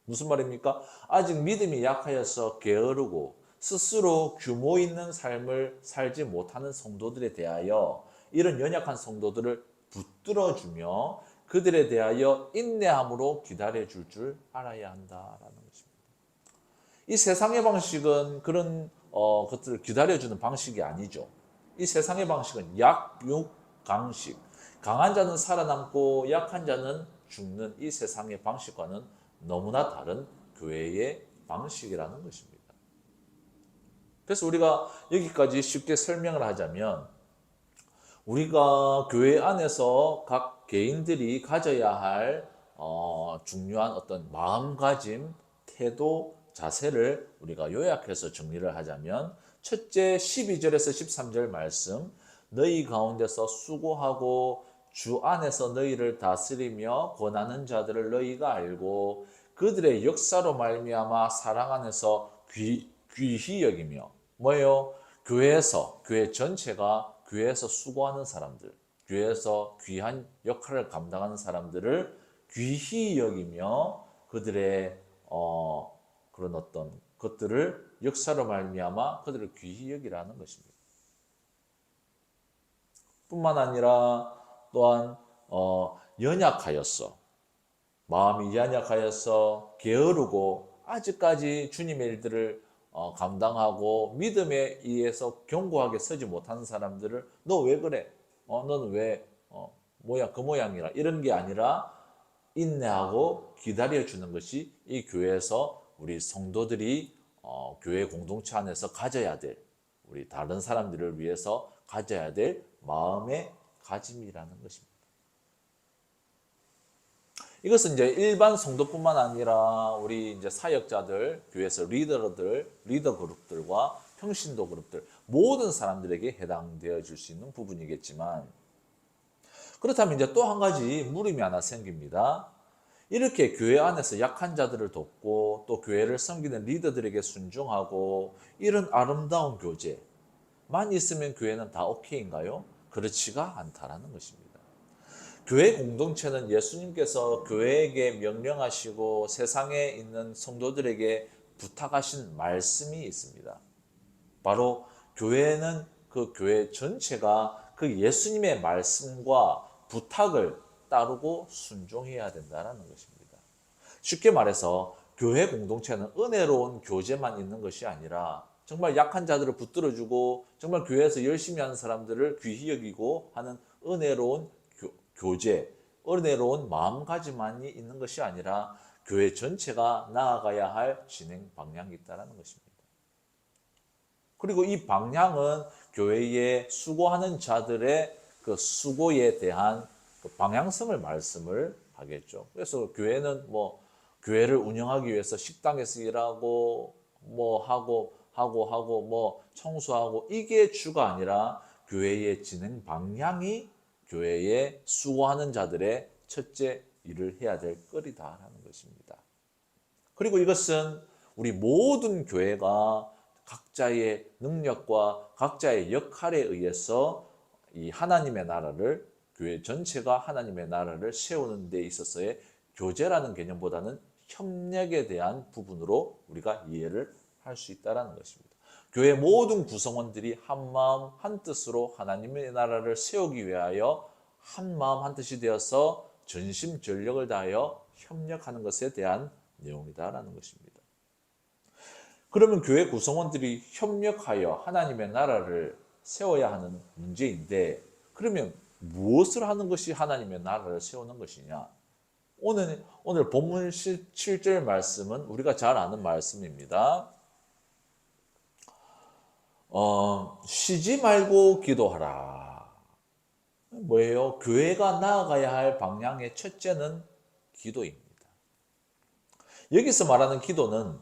무슨 말입니까? 아직 믿음이 약하여서 게으르고 스스로 규모 있는 삶을 살지 못하는 성도들에 대하여 이런 연약한 성도들을 붙들어주며 그들에 대하여 인내함으로 기다려줄 줄 알아야 한다라는 것입니다. 이 세상의 방식은 그런 것들을 기다려주는 방식이 아니죠. 이 세상의 방식은 약육강식, 강한 자는 살아남고 약한 자는 죽는 이 세상의 방식과는 너무나 다른 교회의 방식이라는 것입니다. 그래서 우리가 여기까지 쉽게 설명을 하자면 우리가 교회 안에서 각 개인들이 가져야 할 중요한 어떤 마음가짐, 태도, 자세를 우리가 요약해서 정리를 하자면 첫째 12절에서 13절 말씀 너희 가운데서 수고하고 주 안에서 너희를 다스리며 권하는 자들을 너희가 알고 그들의 역사로 말미암아 사랑 안에서 귀히 여기며 뭐예요? 교회에서 교회 전체가 교회에서 수고하는 사람들, 교회에서 귀한 역할을 감당하는 사람들을 귀히 여기며 그들의 그런 어떤 것들을 역사로 말미암아 그들을 귀히 여기라는 것입니다. 뿐만 아니라 또한 연약하였어. 마음이 연약하여서 게으르고 아직까지 주님의 일들을 감당하고 믿음에 의해서 견고하게 서지 못하는 사람들을 너 왜 그래? 너는 왜 모양 그 모양이라 이런 게 아니라 인내하고 기다려주는 것이 이 교회에서 우리 성도들이 교회 공동체 안에서 가져야 될 우리 다른 사람들을 위해서 가져야 될 마음의 가짐이라는 것입니다. 이것은 이제 일반 성도뿐만 아니라 우리 이제 사역자들, 교회에서 리더 그룹들과 평신도 그룹들 모든 사람들에게 해당되어 줄 수 있는 부분이겠지만 그렇다면 이제 또 한 가지 물음이 하나 생깁니다. 이렇게 교회 안에서 약한 자들을 돕고 또 교회를 섬기는 리더들에게 순종하고 이런 아름다운 교제만 있으면 교회는 다 오케이인가요? 그렇지가 않다라는 것입니다. 교회 공동체는 예수님께서 교회에게 명령하시고 세상에 있는 성도들에게 부탁하신 말씀이 있습니다. 바로 교회는 그 교회 전체가 그 예수님의 말씀과 부탁을 따르고 순종해야 된다는 것입니다. 쉽게 말해서 교회 공동체는 은혜로운 교제만 있는 것이 아니라 정말 약한 자들을 붙들어주고 정말 교회에서 열심히 하는 사람들을 귀히 여기고 하는 은혜로운 교제, 은혜로운 마음가짐만이 있는 것이 아니라 교회 전체가 나아가야 할 진행 방향이 있다는 것입니다. 그리고 이 방향은 교회에 수고하는 자들의 그 수고에 대한 그 방향성을 말씀을 하겠죠. 그래서 교회는 뭐 교회를 운영하기 위해서 식당에서 일하고 뭐 하고 뭐 청소하고 이게 주가 아니라 교회의 진행 방향이 교회에 수고하는 자들의 첫째 일을 해야 될 거리다라는 것입니다. 그리고 이것은 우리 모든 교회가 각자의 능력과 각자의 역할에 의해서 이 하나님의 나라를 교회 전체가 하나님의 나라를 세우는 데 있어서의 교제라는 개념보다는 협력에 대한 부분으로 우리가 이해를 할 수 있다는 것입니다. 교회 모든 구성원들이 한 마음 한 뜻으로 하나님의 나라를 세우기 위하여 한 마음 한 뜻이 되어서 전심전력을 다하여 협력하는 것에 대한 내용이다라는 것입니다. 그러면 교회 구성원들이 협력하여 하나님의 나라를 세워야 하는 문제인데 그러면 무엇을 하는 것이 하나님의 나라를 세우는 것이냐? 오늘 본문 7절 말씀은 우리가 잘 아는 말씀입니다. 쉬지 말고 기도하라. 뭐예요? 교회가 나아가야 할 방향의 첫째는 기도입니다. 여기서 말하는 기도는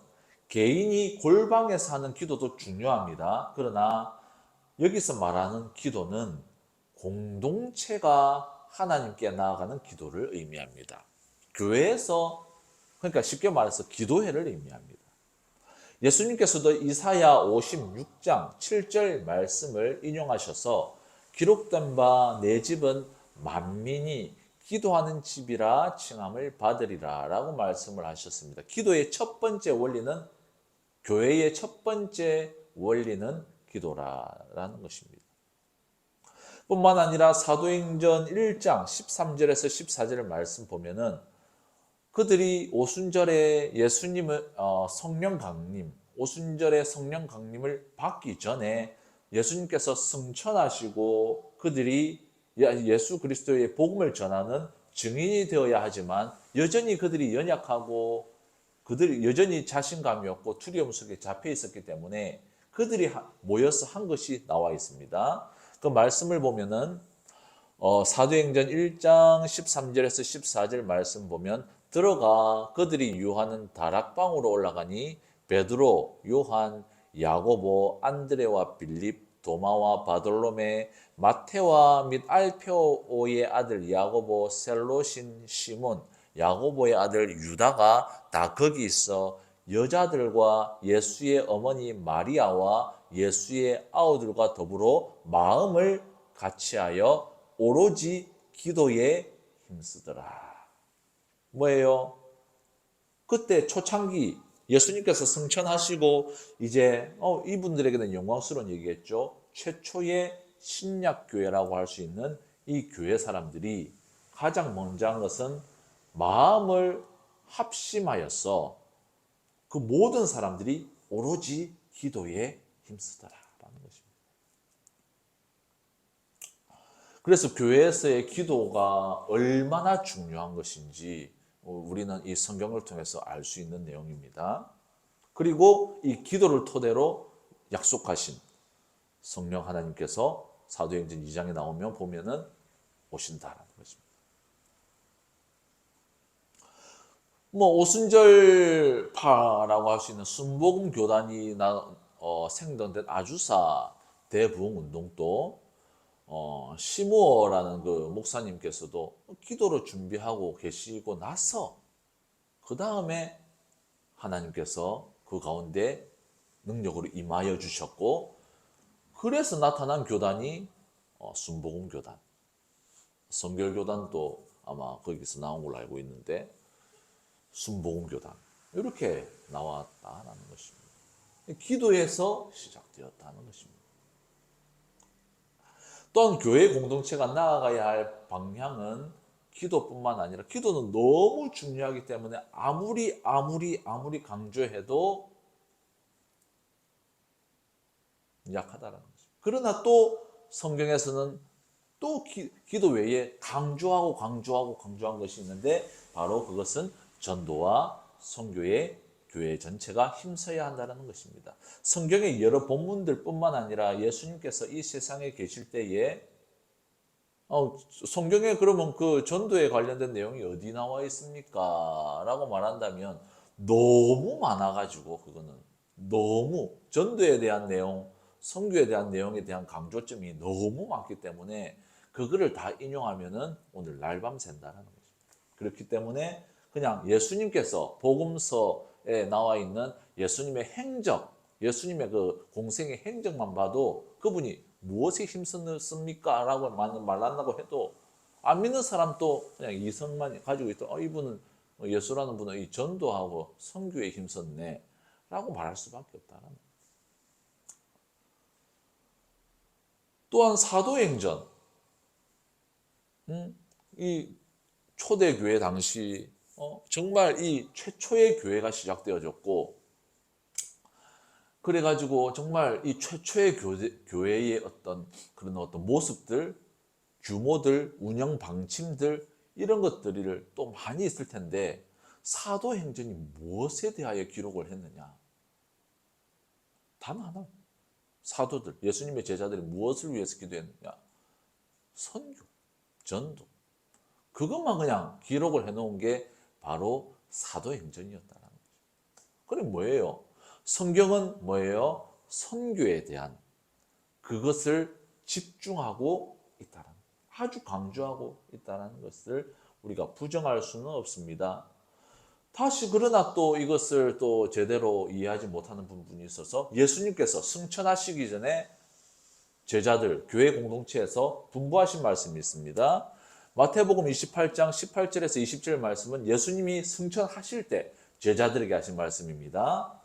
개인이 골방에서 하는 기도도 중요합니다. 그러나 여기서 말하는 기도는 공동체가 하나님께 나아가는 기도를 의미합니다. 교회에서, 그러니까 쉽게 말해서 기도회를 의미합니다. 예수님께서도 이사야 56장 7절 말씀을 인용하셔서 기록된 바 내 집은 만민이 기도하는 집이라 칭함을 받으리라 라고 말씀을 하셨습니다. 기도의 첫 번째 원리는, 교회의 첫 번째 원리는 기도라는 것입니다. 뿐만 아니라 사도행전 1장 13절에서 14절 말씀 보면은 그들이 오순절에 예수님을 성령 강림, 오순절에 성령 강림을 받기 전에 예수님께서 승천하시고 그들이 예수 그리스도의 복음을 전하는 증인이 되어야 하지만 여전히 그들이 연약하고 그들이 여전히 자신감이 없고 두려움 속에 잡혀 있었기 때문에 그들이 모여서 한 것이 나와 있습니다. 그 말씀을 보면은 사도행전 1장 13절에서 14절 말씀 보면 들어가 그들이 유하는 다락방으로 올라가니 베드로, 요한, 야고보, 안드레와 빌립, 도마와 바돌로메, 마테와 및 알페오의 아들 야고보, 셀로신 시몬, 야고보의 아들 유다가 다 거기 있어 여자들과 예수의 어머니 마리아와 예수의 아우들과 더불어 마음을 같이하여 오로지 기도에 힘쓰더라. 뭐예요? 그때 초창기 예수님께서 승천하시고 이제 이분들에게는 영광스러운 얘기겠죠. 최초의 신약 교회라고 할 수 있는 이 교회 사람들이 가장 먼저 한 것은 마음을 합심하여서 그 모든 사람들이 오로지 기도에 힘쓰더라라는 것입니다. 그래서 교회에서의 기도가 얼마나 중요한 것인지 우리는 이 성경을 통해서 알 수 있는 내용입니다. 그리고 이 기도를 토대로 약속하신 성령 하나님께서 사도행전 2장에 나오면 보면은 오신다라는 것입니다. 오순절파라고 할 수 있는 순복음 교단이 생동된 아주사 대부흥 운동도 시무어라는 그 목사님께서도 기도를 준비하고 계시고 나서 그 다음에 하나님께서 그 가운데 능력으로 임하여 주셨고 그래서 나타난 교단이 순복음 교단, 성결교단도 아마 거기서 나온 걸로 알고 있는데 순복음 교단 이렇게 나왔다는 것입니다. 기도에서 시작되었다는 것입니다. 또한 교회 공동체가 나아가야 할 방향은 기도뿐만 아니라 기도는 너무 중요하기 때문에 아무리 강조해도 약하다라는 거죠. 그러나 또 성경에서는 또 기도 외에 강조한 것이 있는데 바로 그것은 전도와 선교의 교회 전체가 힘써야 한다는 것입니다. 성경의 여러 본문들뿐만 아니라 예수님께서 이 세상에 계실 때에 성경에 그러면 그 전도에 관련된 내용이 어디 나와 있습니까? 라고 말한다면 너무 많아가지고 그거는 너무 전도에 대한 내용, 선교에 대한 내용에 대한 강조점이 너무 많기 때문에 그거를 다 인용하면은 오늘 날밤 샌다는 거죠. 그렇기 때문에 그냥 예수님께서 복음서에 나와 있는 예수님의 행적, 예수님의 그 공생의 행적만 봐도 그분이 무엇에 힘썼습니까? 라고 말한다고 해도 안 믿는 사람도 그냥 이성만 가지고 있다. 이분은 예수라는 분은 이 전도하고 선교에 힘썼네 라고 말할 수밖에 없다는 거예요. 또한 사도행전, 이 초대교회 당시 정말 이 최초의 교회가 시작되어졌고 그래가지고 정말 이 최초의 교회의 그런 모습들, 규모들, 운영 방침들 이런 것들을 또 많이 있을 텐데 사도행전이 무엇에 대하여 기록을 했느냐? 단 하나. 사도들, 예수님의 제자들이 무엇을 위해서 기도했느냐? 선교, 전도. 그것만 그냥 기록을 해놓은 게 바로 사도행전이었다는 거예요. 그럼 뭐예요? 성경은 뭐예요? 선교에 대한 그것을 집중하고 있다는, 아주 강조하고 있다는 것을 우리가 부정할 수는 없습니다. 다시 그러나 또 이것을 또 제대로 이해하지 못하는 부분이 있어서 예수님께서 승천하시기 전에 제자들, 교회 공동체에서 분부하신 말씀이 있습니다. 마태복음 28장 18절에서 20절 말씀은 예수님이 승천하실 때 제자들에게 하신 말씀입니다.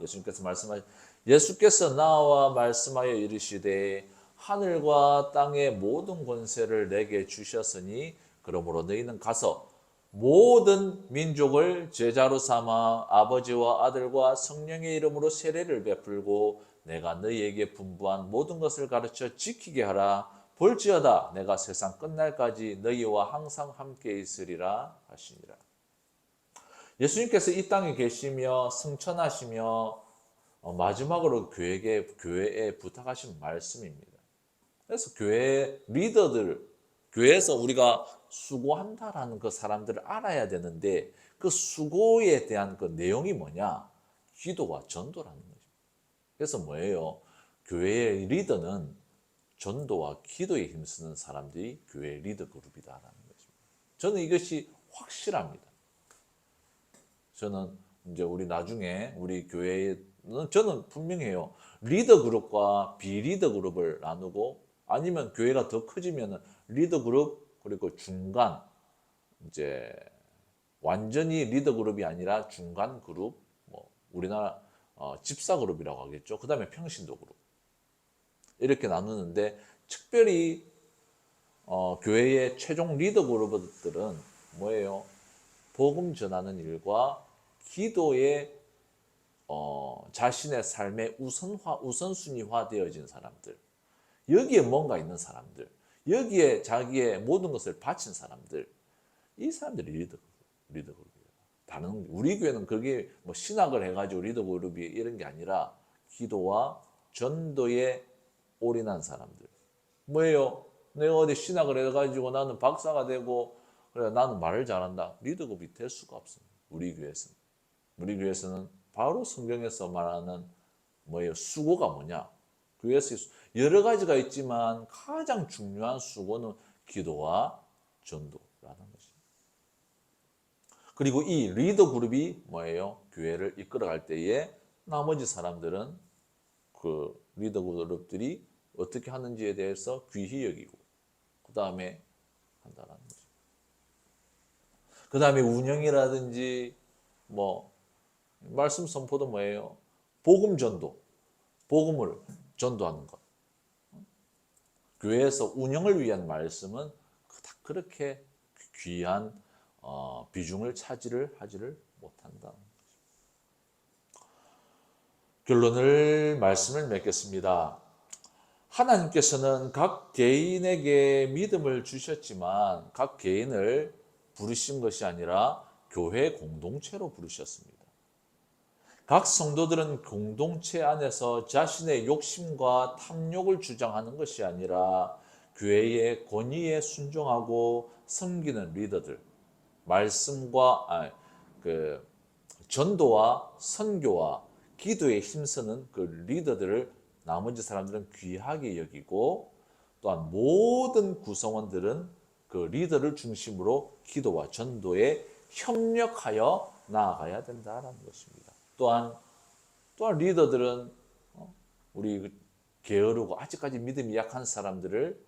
예수께서 나와 말씀하여 이르시되 하늘과 땅의 모든 권세를 내게 주셨으니 그러므로 너희는 가서 모든 민족을 제자로 삼아 아버지와 아들과 성령의 이름으로 세례를 베풀고 내가 너희에게 분부한 모든 것을 가르쳐 지키게 하라. 볼지어다 내가 세상 끝날까지 너희와 항상 함께 있으리라 하시니라. 예수님께서 이 땅에 계시며 승천하시며 마지막으로 교회에 부탁하신 말씀입니다. 그래서 교회 리더들, 교회에서 우리가 수고한다라는 그 사람들을 알아야 되는데 그 수고에 대한 그 내용이 뭐냐? 기도와 전도라는 거죠. 그래서 뭐예요? 교회의 리더는 전도와 기도에 힘쓰는 사람들이 교회 리더 그룹이다라는 것입니다. 저는 이것이 확실합니다. 저는 이제 우리 나중에 우리 교회는 저는 분명해요. 리더 그룹과 비리더 그룹을 나누고 아니면 교회가 더 커지면은 리더 그룹 그리고 중간 이제 완전히 리더 그룹이 아니라 중간 그룹 뭐 우리나라 집사 그룹이라고 하겠죠. 그다음에 평신도 그룹 이렇게 나누는데 특별히 교회의 최종 리더 그룹들은 뭐예요? 복음 전하는 일과 기도에 자신의 삶의 우선순위화 되어진 사람들, 여기에 뭔가 있는 사람들, 여기에 자기의 모든 것을 바친 사람들, 이 사람들이 리더 그룹이에요. 다른 우리 교회는 그게 뭐 신학을 해가지고 리더 그룹이 이런 게 아니라 기도와 전도에 올인한 사람들. 뭐예요? 내가 어디 신학을 해가지고 나는 박사가 되고 그래 나는 말을 잘한다. 리더 그룹이 될 수가 없습니다. 우리 교회에서는 바로 성경에서 말하는 뭐예요? 수고가 뭐냐? 교회에서 여러 가지가 있지만 가장 중요한 수고는 기도와 전도라는 것입니다. 그리고 이 리더 그룹이 뭐예요? 교회를 이끌어갈 때에 나머지 사람들은 그 리더 그룹들이 어떻게 하는지에 대해서 귀히 여기고 그 다음에 한다라는 거죠. 그 다음에 운영이라든지 뭐 말씀 선포도 뭐예요? 복음 전도, 복음을 전도하는 것. 교회에서 운영을 위한 말씀은 다 그렇게 귀한 비중을 하지를 못한다. 결론을 말씀을 맺겠습니다. 하나님께서는 각 개인에게 믿음을 주셨지만 각 개인을 부르신 것이 아니라 교회 공동체로 부르셨습니다. 각 성도들은 공동체 안에서 자신의 욕심과 탐욕을 주장하는 것이 아니라 교회의 권위에 순종하고 섬기는 리더들, 말씀과 전도와 선교와 기도에 힘쓰는 그 리더들을 나머지 사람들은 귀하게 여기고 또한 모든 구성원들은 그 리더를 중심으로 기도와 전도에 협력하여 나아가야 된다는 것입니다. 또한 리더들은 우리 게으르고 아직까지 믿음이 약한 사람들을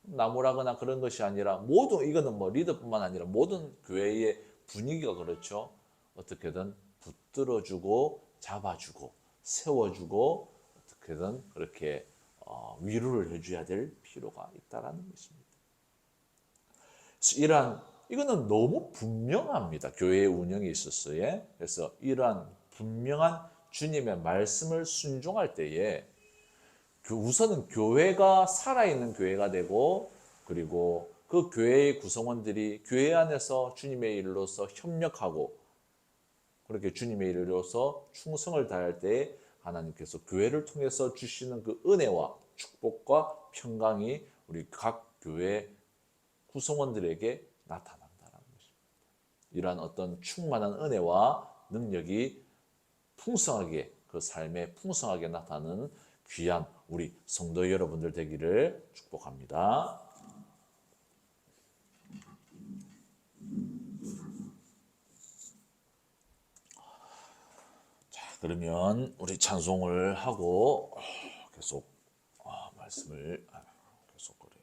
나무라거나 그런 것이 아니라 이거는 뭐 리더뿐만 아니라 모든 교회의 분위기가 그렇죠. 어떻게든 붙들어주고 잡아주고 세워주고 어떻게든 그렇게 위로를 해줘야 될 필요가 있다라는 것입니다. 이거는 너무 분명합니다. 교회의 운영에 있어서의. 그래서 이러한 분명한 주님의 말씀을 순종할 때에 우선은 교회가 살아있는 교회가 되고 그리고 그 교회의 구성원들이 교회 안에서 주님의 일로서 협력하고 그렇게 주님의 일로서 충성을 다할 때에 하나님께서 교회를 통해서 주시는 그 은혜와 축복과 평강이 우리 각 교회 구성원들에게 나타난다는 것입니다. 이러한 어떤 충만한 은혜와 능력이 풍성하게 그 삶에 풍성하게 나타나는 귀한 우리 성도 여러분들 되기를 축복합니다. 자, 그러면 우리 찬송을 하고 계속 말씀을 계속 그래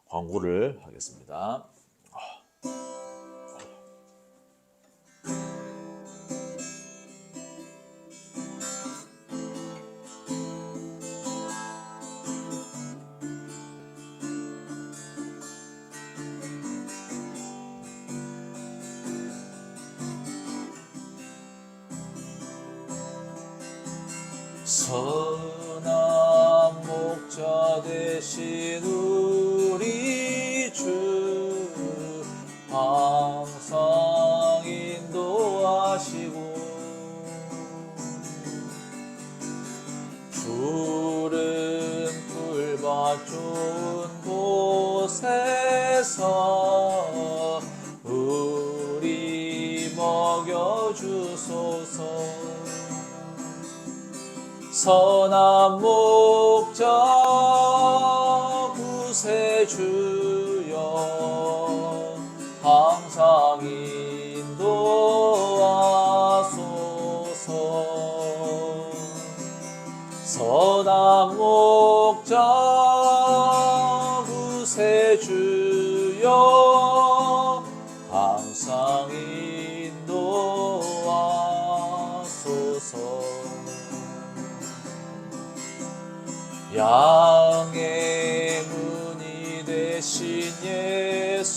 광고를 하겠습니다. 선한 목자 되신 우리 주 항상 인도하시고 푸른 풀밭 좋은 곳에서 우리 먹여주소서. 선한 목자 구세주여 항상 인도하소서. 선한 목자 구세주여 항상 인도하소서. 양의 문이 되신 예수여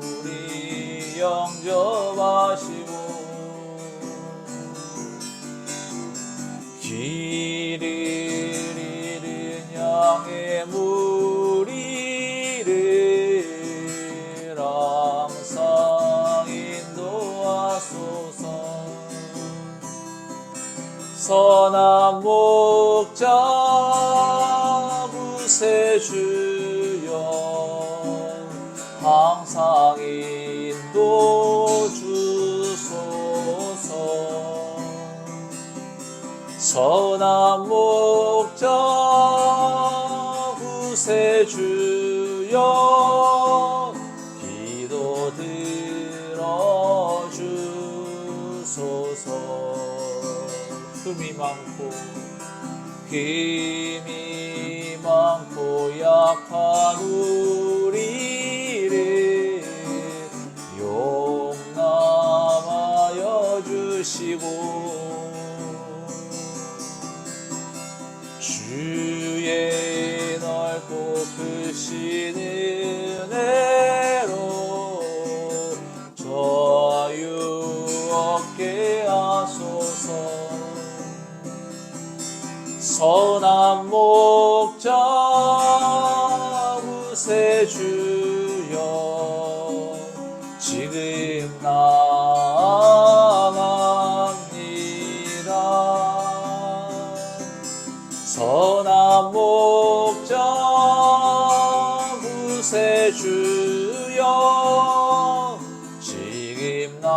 우리 영접하시고 길을 잃은 양의 무리를 항상 인도하소서. 선한 목자 구세주여 항상 인도주소서. 선한 목자 구세주여 기도 들어주소서. 힘이 많고 약한 우리를 용납하여 주시고 주의 넓고 크신 은혜로 자유 얻게 하소서. 선한 목자 구세주여 지금 나갑니다. 선한 목자 구세주여 지금 나갑니다.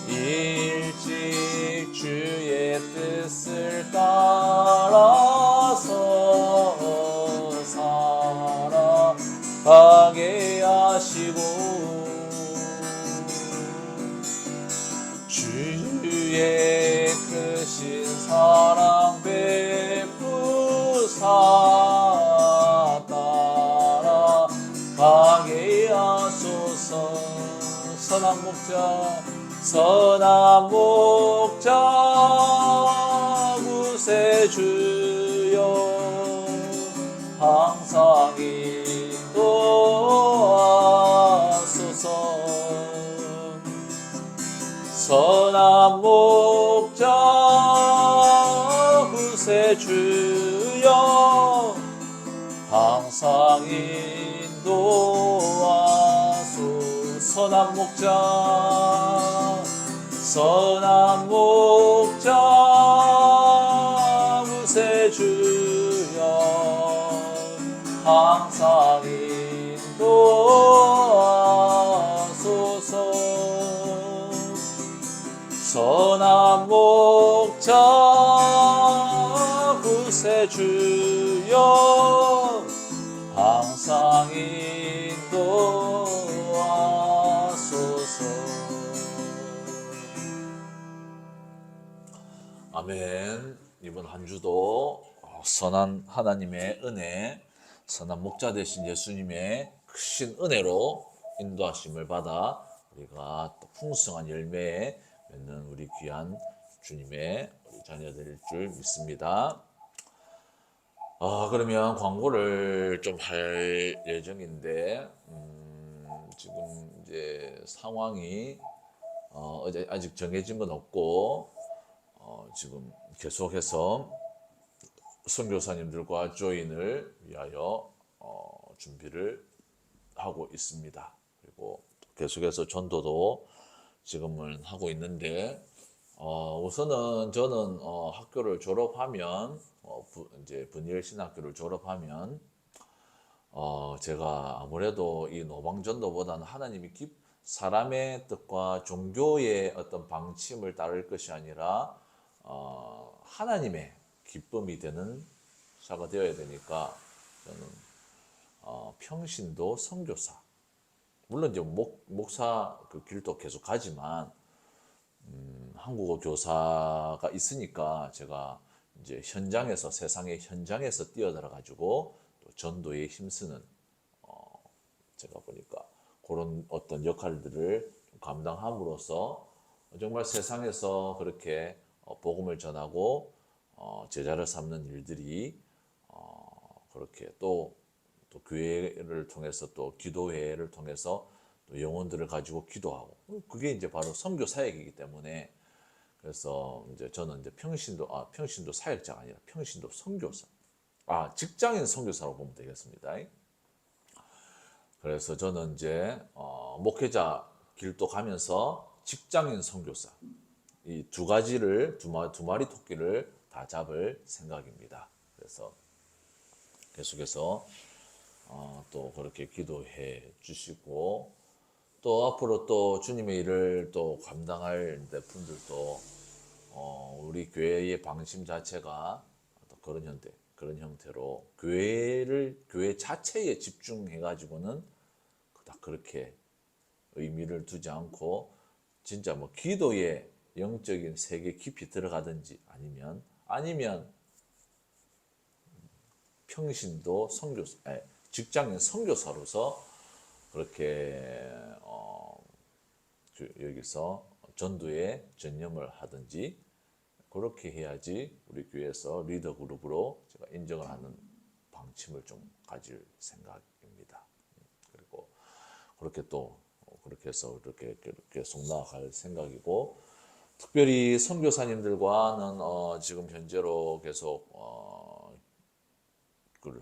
일찍 주의 뜻을 따라서 살아가게 하시고 주의 크신 사랑 베푸사 따라가게 하소서. 선한 목자 구세주여 항상 인도하소서. 선한 목자 구세주여 항상 인도하소서. 선한 목자 구세주여 선한 목자 구세주여 항상 인도하소서. 아멘. 이번 한 주도 선한 하나님의 은혜, 선한 목자 되신 예수님의 크신 은혜로 인도하심을 받아 우리가 또 풍성한 열매 맺는 우리 귀한 주님의 우리 자녀들일 줄 믿습니다. 그러면 광고를 좀 할 예정인데, 지금 이제 상황이 아직 정해진 건 없고, 지금 계속해서 선교사님들과 조인을 위하여 준비를 하고 있습니다. 그리고 계속해서 전도도 지금은 하고 있는데, 우선은 저는 학교를 졸업하면 이제 분이엘 신학교를 졸업하면 제가 아무래도 이 노방전도보다는 사람의 뜻과 종교의 어떤 방침을 따를 것이 아니라 하나님의 기쁨이 되는 자가 되어야 되니까 저는 평신도 선교사, 물론 이제 목사 그 길도 계속 가지만 한국어 교사가 있으니까 제가 이제 현장에서, 세상의 현장에서 뛰어들어 가지고 또 전도에 힘쓰는 제가 보니까 그런 어떤 역할들을 감당함으로써 정말 세상에서 그렇게 복음을 전하고 제자를 삼는 일들이 그렇게 또 교회를 통해서, 또 기도회를 통해서 또 영혼들을 가지고 기도하고, 그게 이제 바로 선교 사역이기 때문에, 그래서 이제 저는 이제 평신도 사역자가 아니라 평신도 선교사, 직장인 선교사로 보면 되겠습니다. 그래서 저는 이제 목회자 길도 가면서 직장인 선교사, 이 두 가지를, 두 마리 토끼를 다 잡을 생각입니다. 그래서 계속해서 또 그렇게 기도해 주시고, 또 앞으로 또 주님의 일을 또 감당할 분들도 우리 교회의 방침 자체가 그런 형태로 교회 자체에 집중해 가지고는 딱 그렇게 의미를 두지 않고, 진짜 뭐 기도에 영적인 세계 깊이 들어가든지 아니면 평신도 직장인 선교사로서 그렇게 여기서 전도에 전념을 하든지 그렇게 해야지 우리 교회에서 리더 그룹으로 제가 인정을 하는 방침을 좀 가질 생각입니다. 그리고 그렇게 해서 이렇게 계속 나아갈 생각이고, 특별히 선교사님들과는 지금 현재로 계속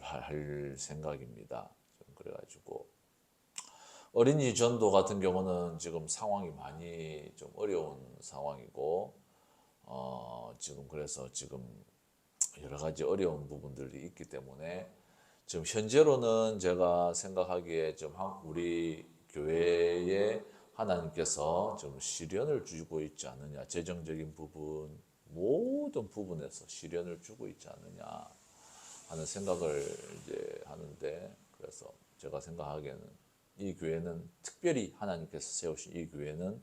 할 생각입니다. 그래가지고 어린이 전도 같은 경우는 지금 상황이 많이 좀 어려운 상황이고, 지금 그래서 지금 여러 가지 어려운 부분들이 있기 때문에 지금 현재로는 제가 생각하기에 좀 우리 교회에 하나님께서 좀 시련을 주고 있지 않느냐, 재정적인 부분, 모든 부분에서 시련을 주고 있지 않느냐 하는 생각을 이제 하는데, 그래서 제가 생각하기에는 이 교회는, 특별히 하나님께서 세우신 이 교회는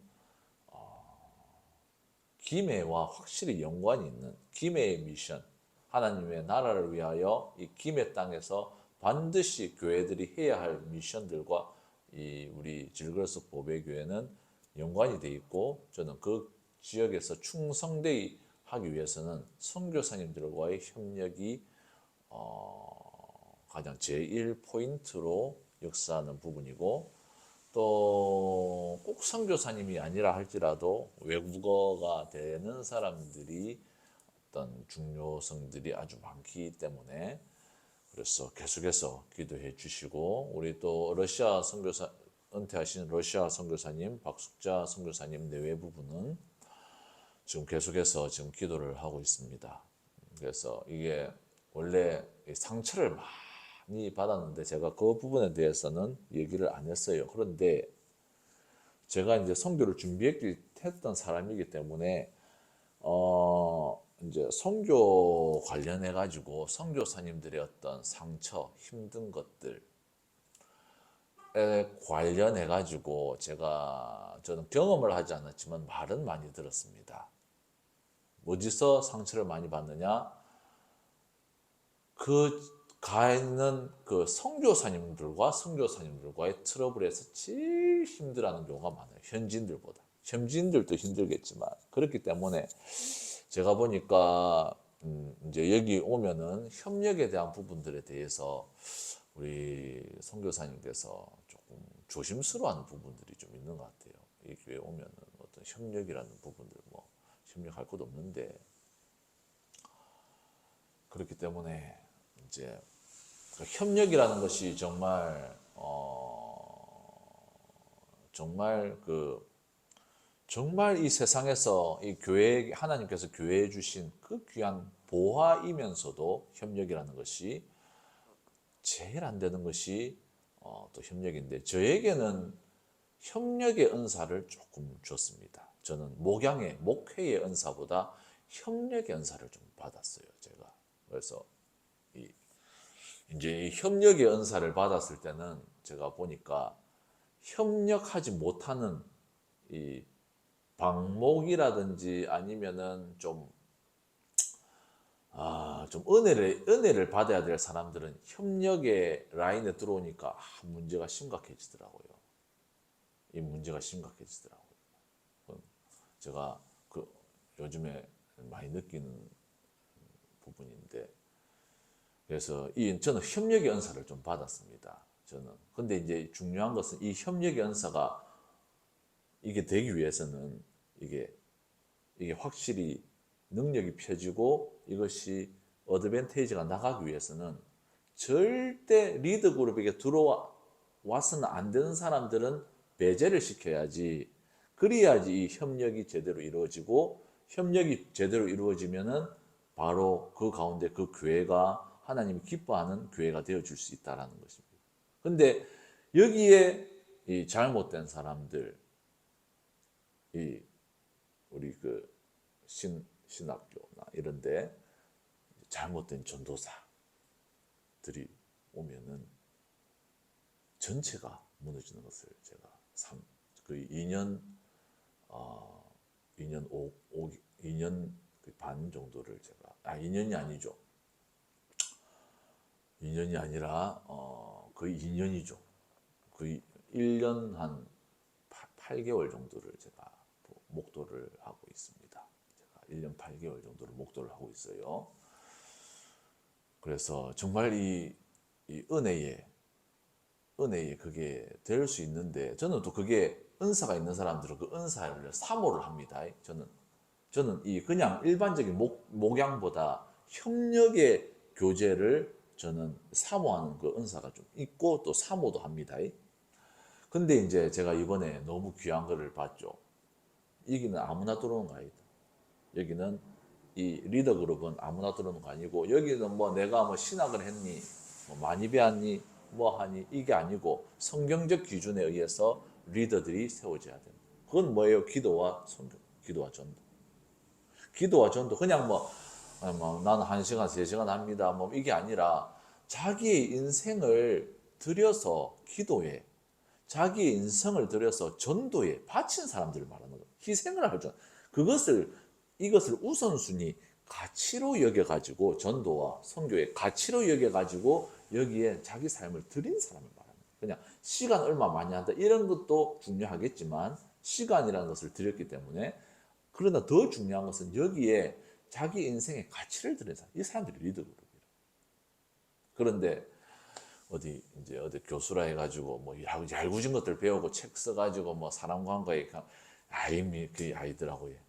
김해와 확실히 연관이 있는 김해의 미션, 하나님의 나라를 위하여 이 김해 땅에서 반드시 교회들이 해야 할 미션들과 이 우리 질그러스 보배교회는 연관이 돼 있고, 저는 그 지역에서 충성되이 하기 위해서는 선교사님들과의 협력이 가장 제일 포인트로 역사하는 부분이고, 또 꼭 선교사님이 아니라 할지라도 외국어가 되는 사람들이 어떤 중요성들이 아주 많기 때문에, 그래서 계속해서 기도해 주시고, 우리 또 러시아 선교사, 은퇴하신 러시아 선교사님 박숙자 선교사님 내외 부분은 지금 계속해서 지금 기도를 하고 있습니다. 그래서 이게 원래 상처를 많이 받았는데 제가 그 부분에 대해서는 얘기를 안 했어요. 그런데 제가 이제 선교를 준비했던 사람이기 때문에 이제 선교 관련해 가지고 선교사님들의 어떤 상처, 힘든 것들에 관련해 가지고 저는 경험을 하지 않았지만 말은 많이 들었습니다. 어디서 상처를 많이 받느냐? 가 있는 그 선교사님들과의 트러블에서 제일 힘들어하는 경우가 많아요. 현지인들보다. 현지인들도 힘들겠지만 그렇기 때문에 제가 보니까 이제 여기 오면은 협력에 대한 부분들에 대해서 우리 선교사님께서 조금 조심스러워하는 부분들이 좀 있는 것 같아요. 이 교회 오면은 어떤 협력이라는 부분들 뭐 협력할 것도 없는데 그렇기 때문에 이제 그 협력이라는 것이 정말 이 세상에서 이 교회 하나님께서 교회에 주신 그 귀한 보화이면서도 협력이라는 것이 제일 안 되는 것이 또 협력인데 저에게는 협력의 은사를 조금 줬습니다. 저는 목회의 은사보다 협력의 은사를 좀 받았어요. 제가 그래서 이제 이 협력의 은사를 받았을 때는 제가 보니까 협력하지 못하는 이 방목이라든지 아니면은 좀 은혜를 받아야 될 사람들은 협력의 라인에 들어오니까 문제가 심각해지더라고요. 이 문제가 심각해지더라고요. 제가 요즘에 많이 느끼는 부분인데 그래서 저는 협력의 은사를 좀 받았습니다. 근데 이제 중요한 것은 이 협력의 은사가 이게 되기 위해서는 이게 확실히 능력이 펴지고 이것이 어드밴테이지가 나가기 위해서는 절대 리더 그룹에게 들어와서는 안 되는 사람들은 배제를 시켜야지 그래야지 이 협력이 제대로 이루어지고 협력이 제대로 이루어지면은 바로 그 가운데 그 교회가 하나님이 기뻐하는 교회가 되어줄 수 있다라는 것입니다. 근데 여기에 이 잘못된 사람들, 우리 그 신학교나 이런데 잘못된 전도사들이 오면은 전체가 무너지는 것을 제가 그 2년 2년 반 정도를 2년이 아니죠. 2년이 아니라 거의 2년이죠. 거의 1년 한 8개월 정도를 제가 목도를 하고 있습니다. 제가 1년 8개월 정도를 목도를 하고 있어요. 그래서 정말 이 은혜에 그게 될 수 있는데 저는 또 그게 은사가 있는 사람들은 그 은사를 사모를 합니다. 저는 이 그냥 일반적인 목양보다 협력의 교제를 저는 사모하는 그 은사가 좀 있고 또 사모도 합니다. 근데 이제 제가 이번에 너무 귀한 거를 봤죠. 여기는 아무나 들어오는 거 아니다. 여기는 이 리더 그룹은 아무나 들어오는 거 아니고 여기는 뭐 내가 뭐 신학을 했니, 뭐 많이 배웠니, 뭐 하니 이게 아니고 성경적 기준에 의해서 리더들이 세워져야 된다. 그건 뭐예요? 기도와 선교, 기도와 전도. 기도와 전도 그냥 뭐 나는 1시간, 3시간 합니다. 뭐 이게 아니라 자기의 인생을 들여서 기도에 자기의 인생을 들여서 전도에 바친 사람들을 말하는 거예요. 희생을 하죠. 이것을 우선순위 가치로 여겨가지고 전도와 선교의 가치로 여겨가지고 여기에 자기 삶을 드린 사람을 말하는 거예요. 그냥 시간 얼마 많이 한다 이런 것도 중요하겠지만 시간이라는 것을 드렸기 때문에 그러나 더 중요한 것은 여기에 자기 인생의 가치를 드린 사람, 이 사람들이 리더그룹이에요. 그런데 어디 교수라 해가지고 뭐 얄궂은 것들 배우고 책 써가지고 뭐 사람 관계에 그 아이들하고요.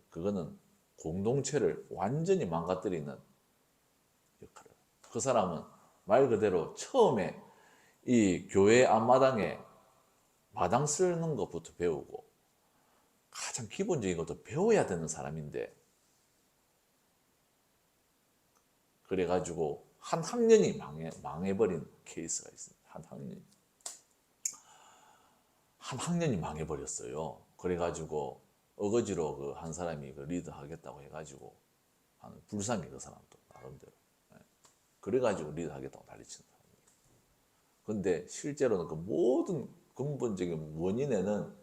그거는 공동체를 완전히 망가뜨리는 역할을. 그 사람은 말 그대로 처음에 이 교회 앞마당에 마당 쓰는 것부터 배우고 가장 기본적인 것도 배워야 되는 사람인데 그래가지고 한 학년이 망해버린 케이스가 있습니다. 한 한 학년이 망해버렸어요. 그래가지고 어거지로 그 한 사람이 그 리더 하겠다고 해가지고 하는 불쌍해 그 사람도 나름대로. 예. 그래가지고 리더 하겠다고 난리치는 사람이에요. 근데 실제로는 그 모든 근본적인 원인에는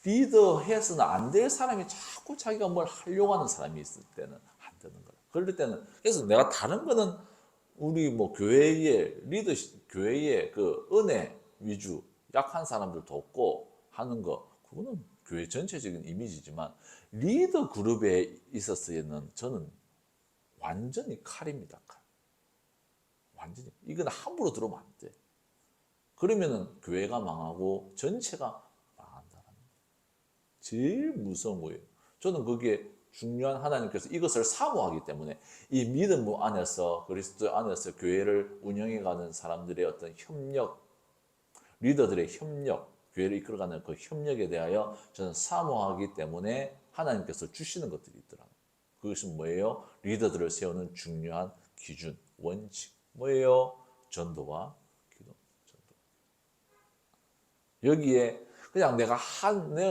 리더 해서는 안 될 사람이 자꾸 자기가 뭘 하려고 하는 사람이 있을 때는 안 되는 거예요. 그럴 때는 그래서 내가 다른 거는 우리 뭐 교회의 리더십, 교회의 그 은혜 위주 약한 사람들 돕고 하는 거 그거는 교회 전체적인 이미지지만 리더 그룹에 있어서는 저는 완전히 칼입니다. 칼. 완전히 이건 함부로 들어오면 안 돼. 그러면은 교회가 망하고 전체가 망한다는 제일 무서운 거예요. 저는 그게 중요한 하나님께서 이것을 사모하기 때문에 이 믿음 안에서 그리스도 안에서 교회를 운영해가는 사람들의 어떤 협력, 리더들의 협력, 교회를 이끌어가는 그 협력에 대하여 저는 사모하기 때문에 하나님께서 주시는 것들이 있더라고요. 그것은 뭐예요? 리더들을 세우는 중요한 기준, 원칙. 뭐예요? 전도와 기도. 전도. 여기에 그냥 내가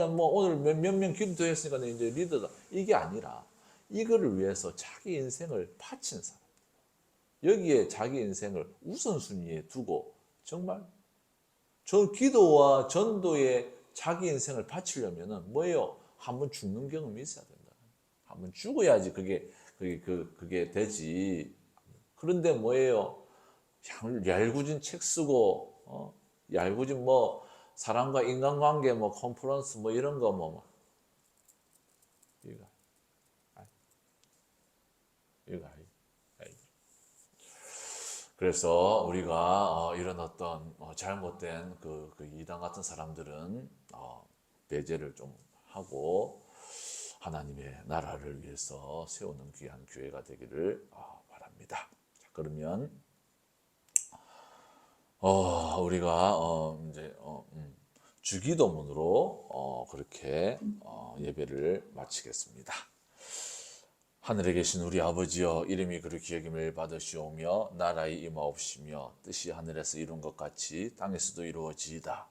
뭐 오늘 몇 명 기도했으니까 내가 이제 리더다. 이게 아니라 이거를 위해서 자기 인생을 바친 사람. 여기에 자기 인생을 우선순위에 두고 정말 전 기도와 전도에 자기 인생을 바치려면은 뭐예요? 한번 죽는 경험이 있어야 된다. 한번 죽어야지 그게 되지. 그런데 뭐예요? 얄궂은 책 쓰고 얄궂은 뭐 사람과 인간관계 뭐 컨퍼런스 뭐 이런 거 이거 이거 아니. 그래서 우리가 이런 어떤 잘못된 그 이단 같은 사람들은 배제를 좀 하고 하나님의 나라를 위해서 세우는 귀한 교회가 되기를 바랍니다. 자, 그러면 우리가 이제 주기도문으로 그렇게 예배를 마치겠습니다. 하늘에 계신 우리 아버지여, 이름이 그렇게 여김을 받으시오며 나라의 임하옵시며 뜻이 하늘에서 이룬 것 같이 땅에서도 이루어지이다.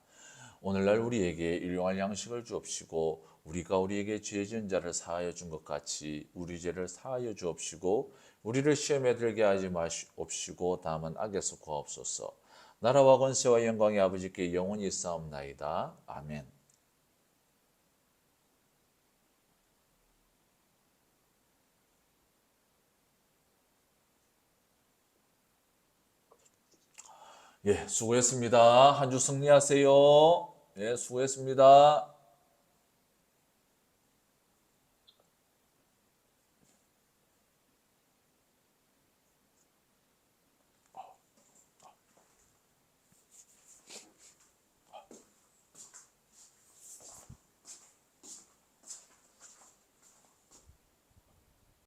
오늘날 우리에게 일용할 양식을 주옵시고 우리가 우리에게 죄 지은 자를 사하여 준 것 같이 우리 죄를 사하여 주옵시고 우리를 시험에 들게 하지 마옵시고 다만 악에서 구하옵소서. 나라와 권세와 영광이 아버지께 영원히 있사옵나이다. 아멘. 예, 수고했습니다. 한 주 승리하세요. 예, 수고했습니다.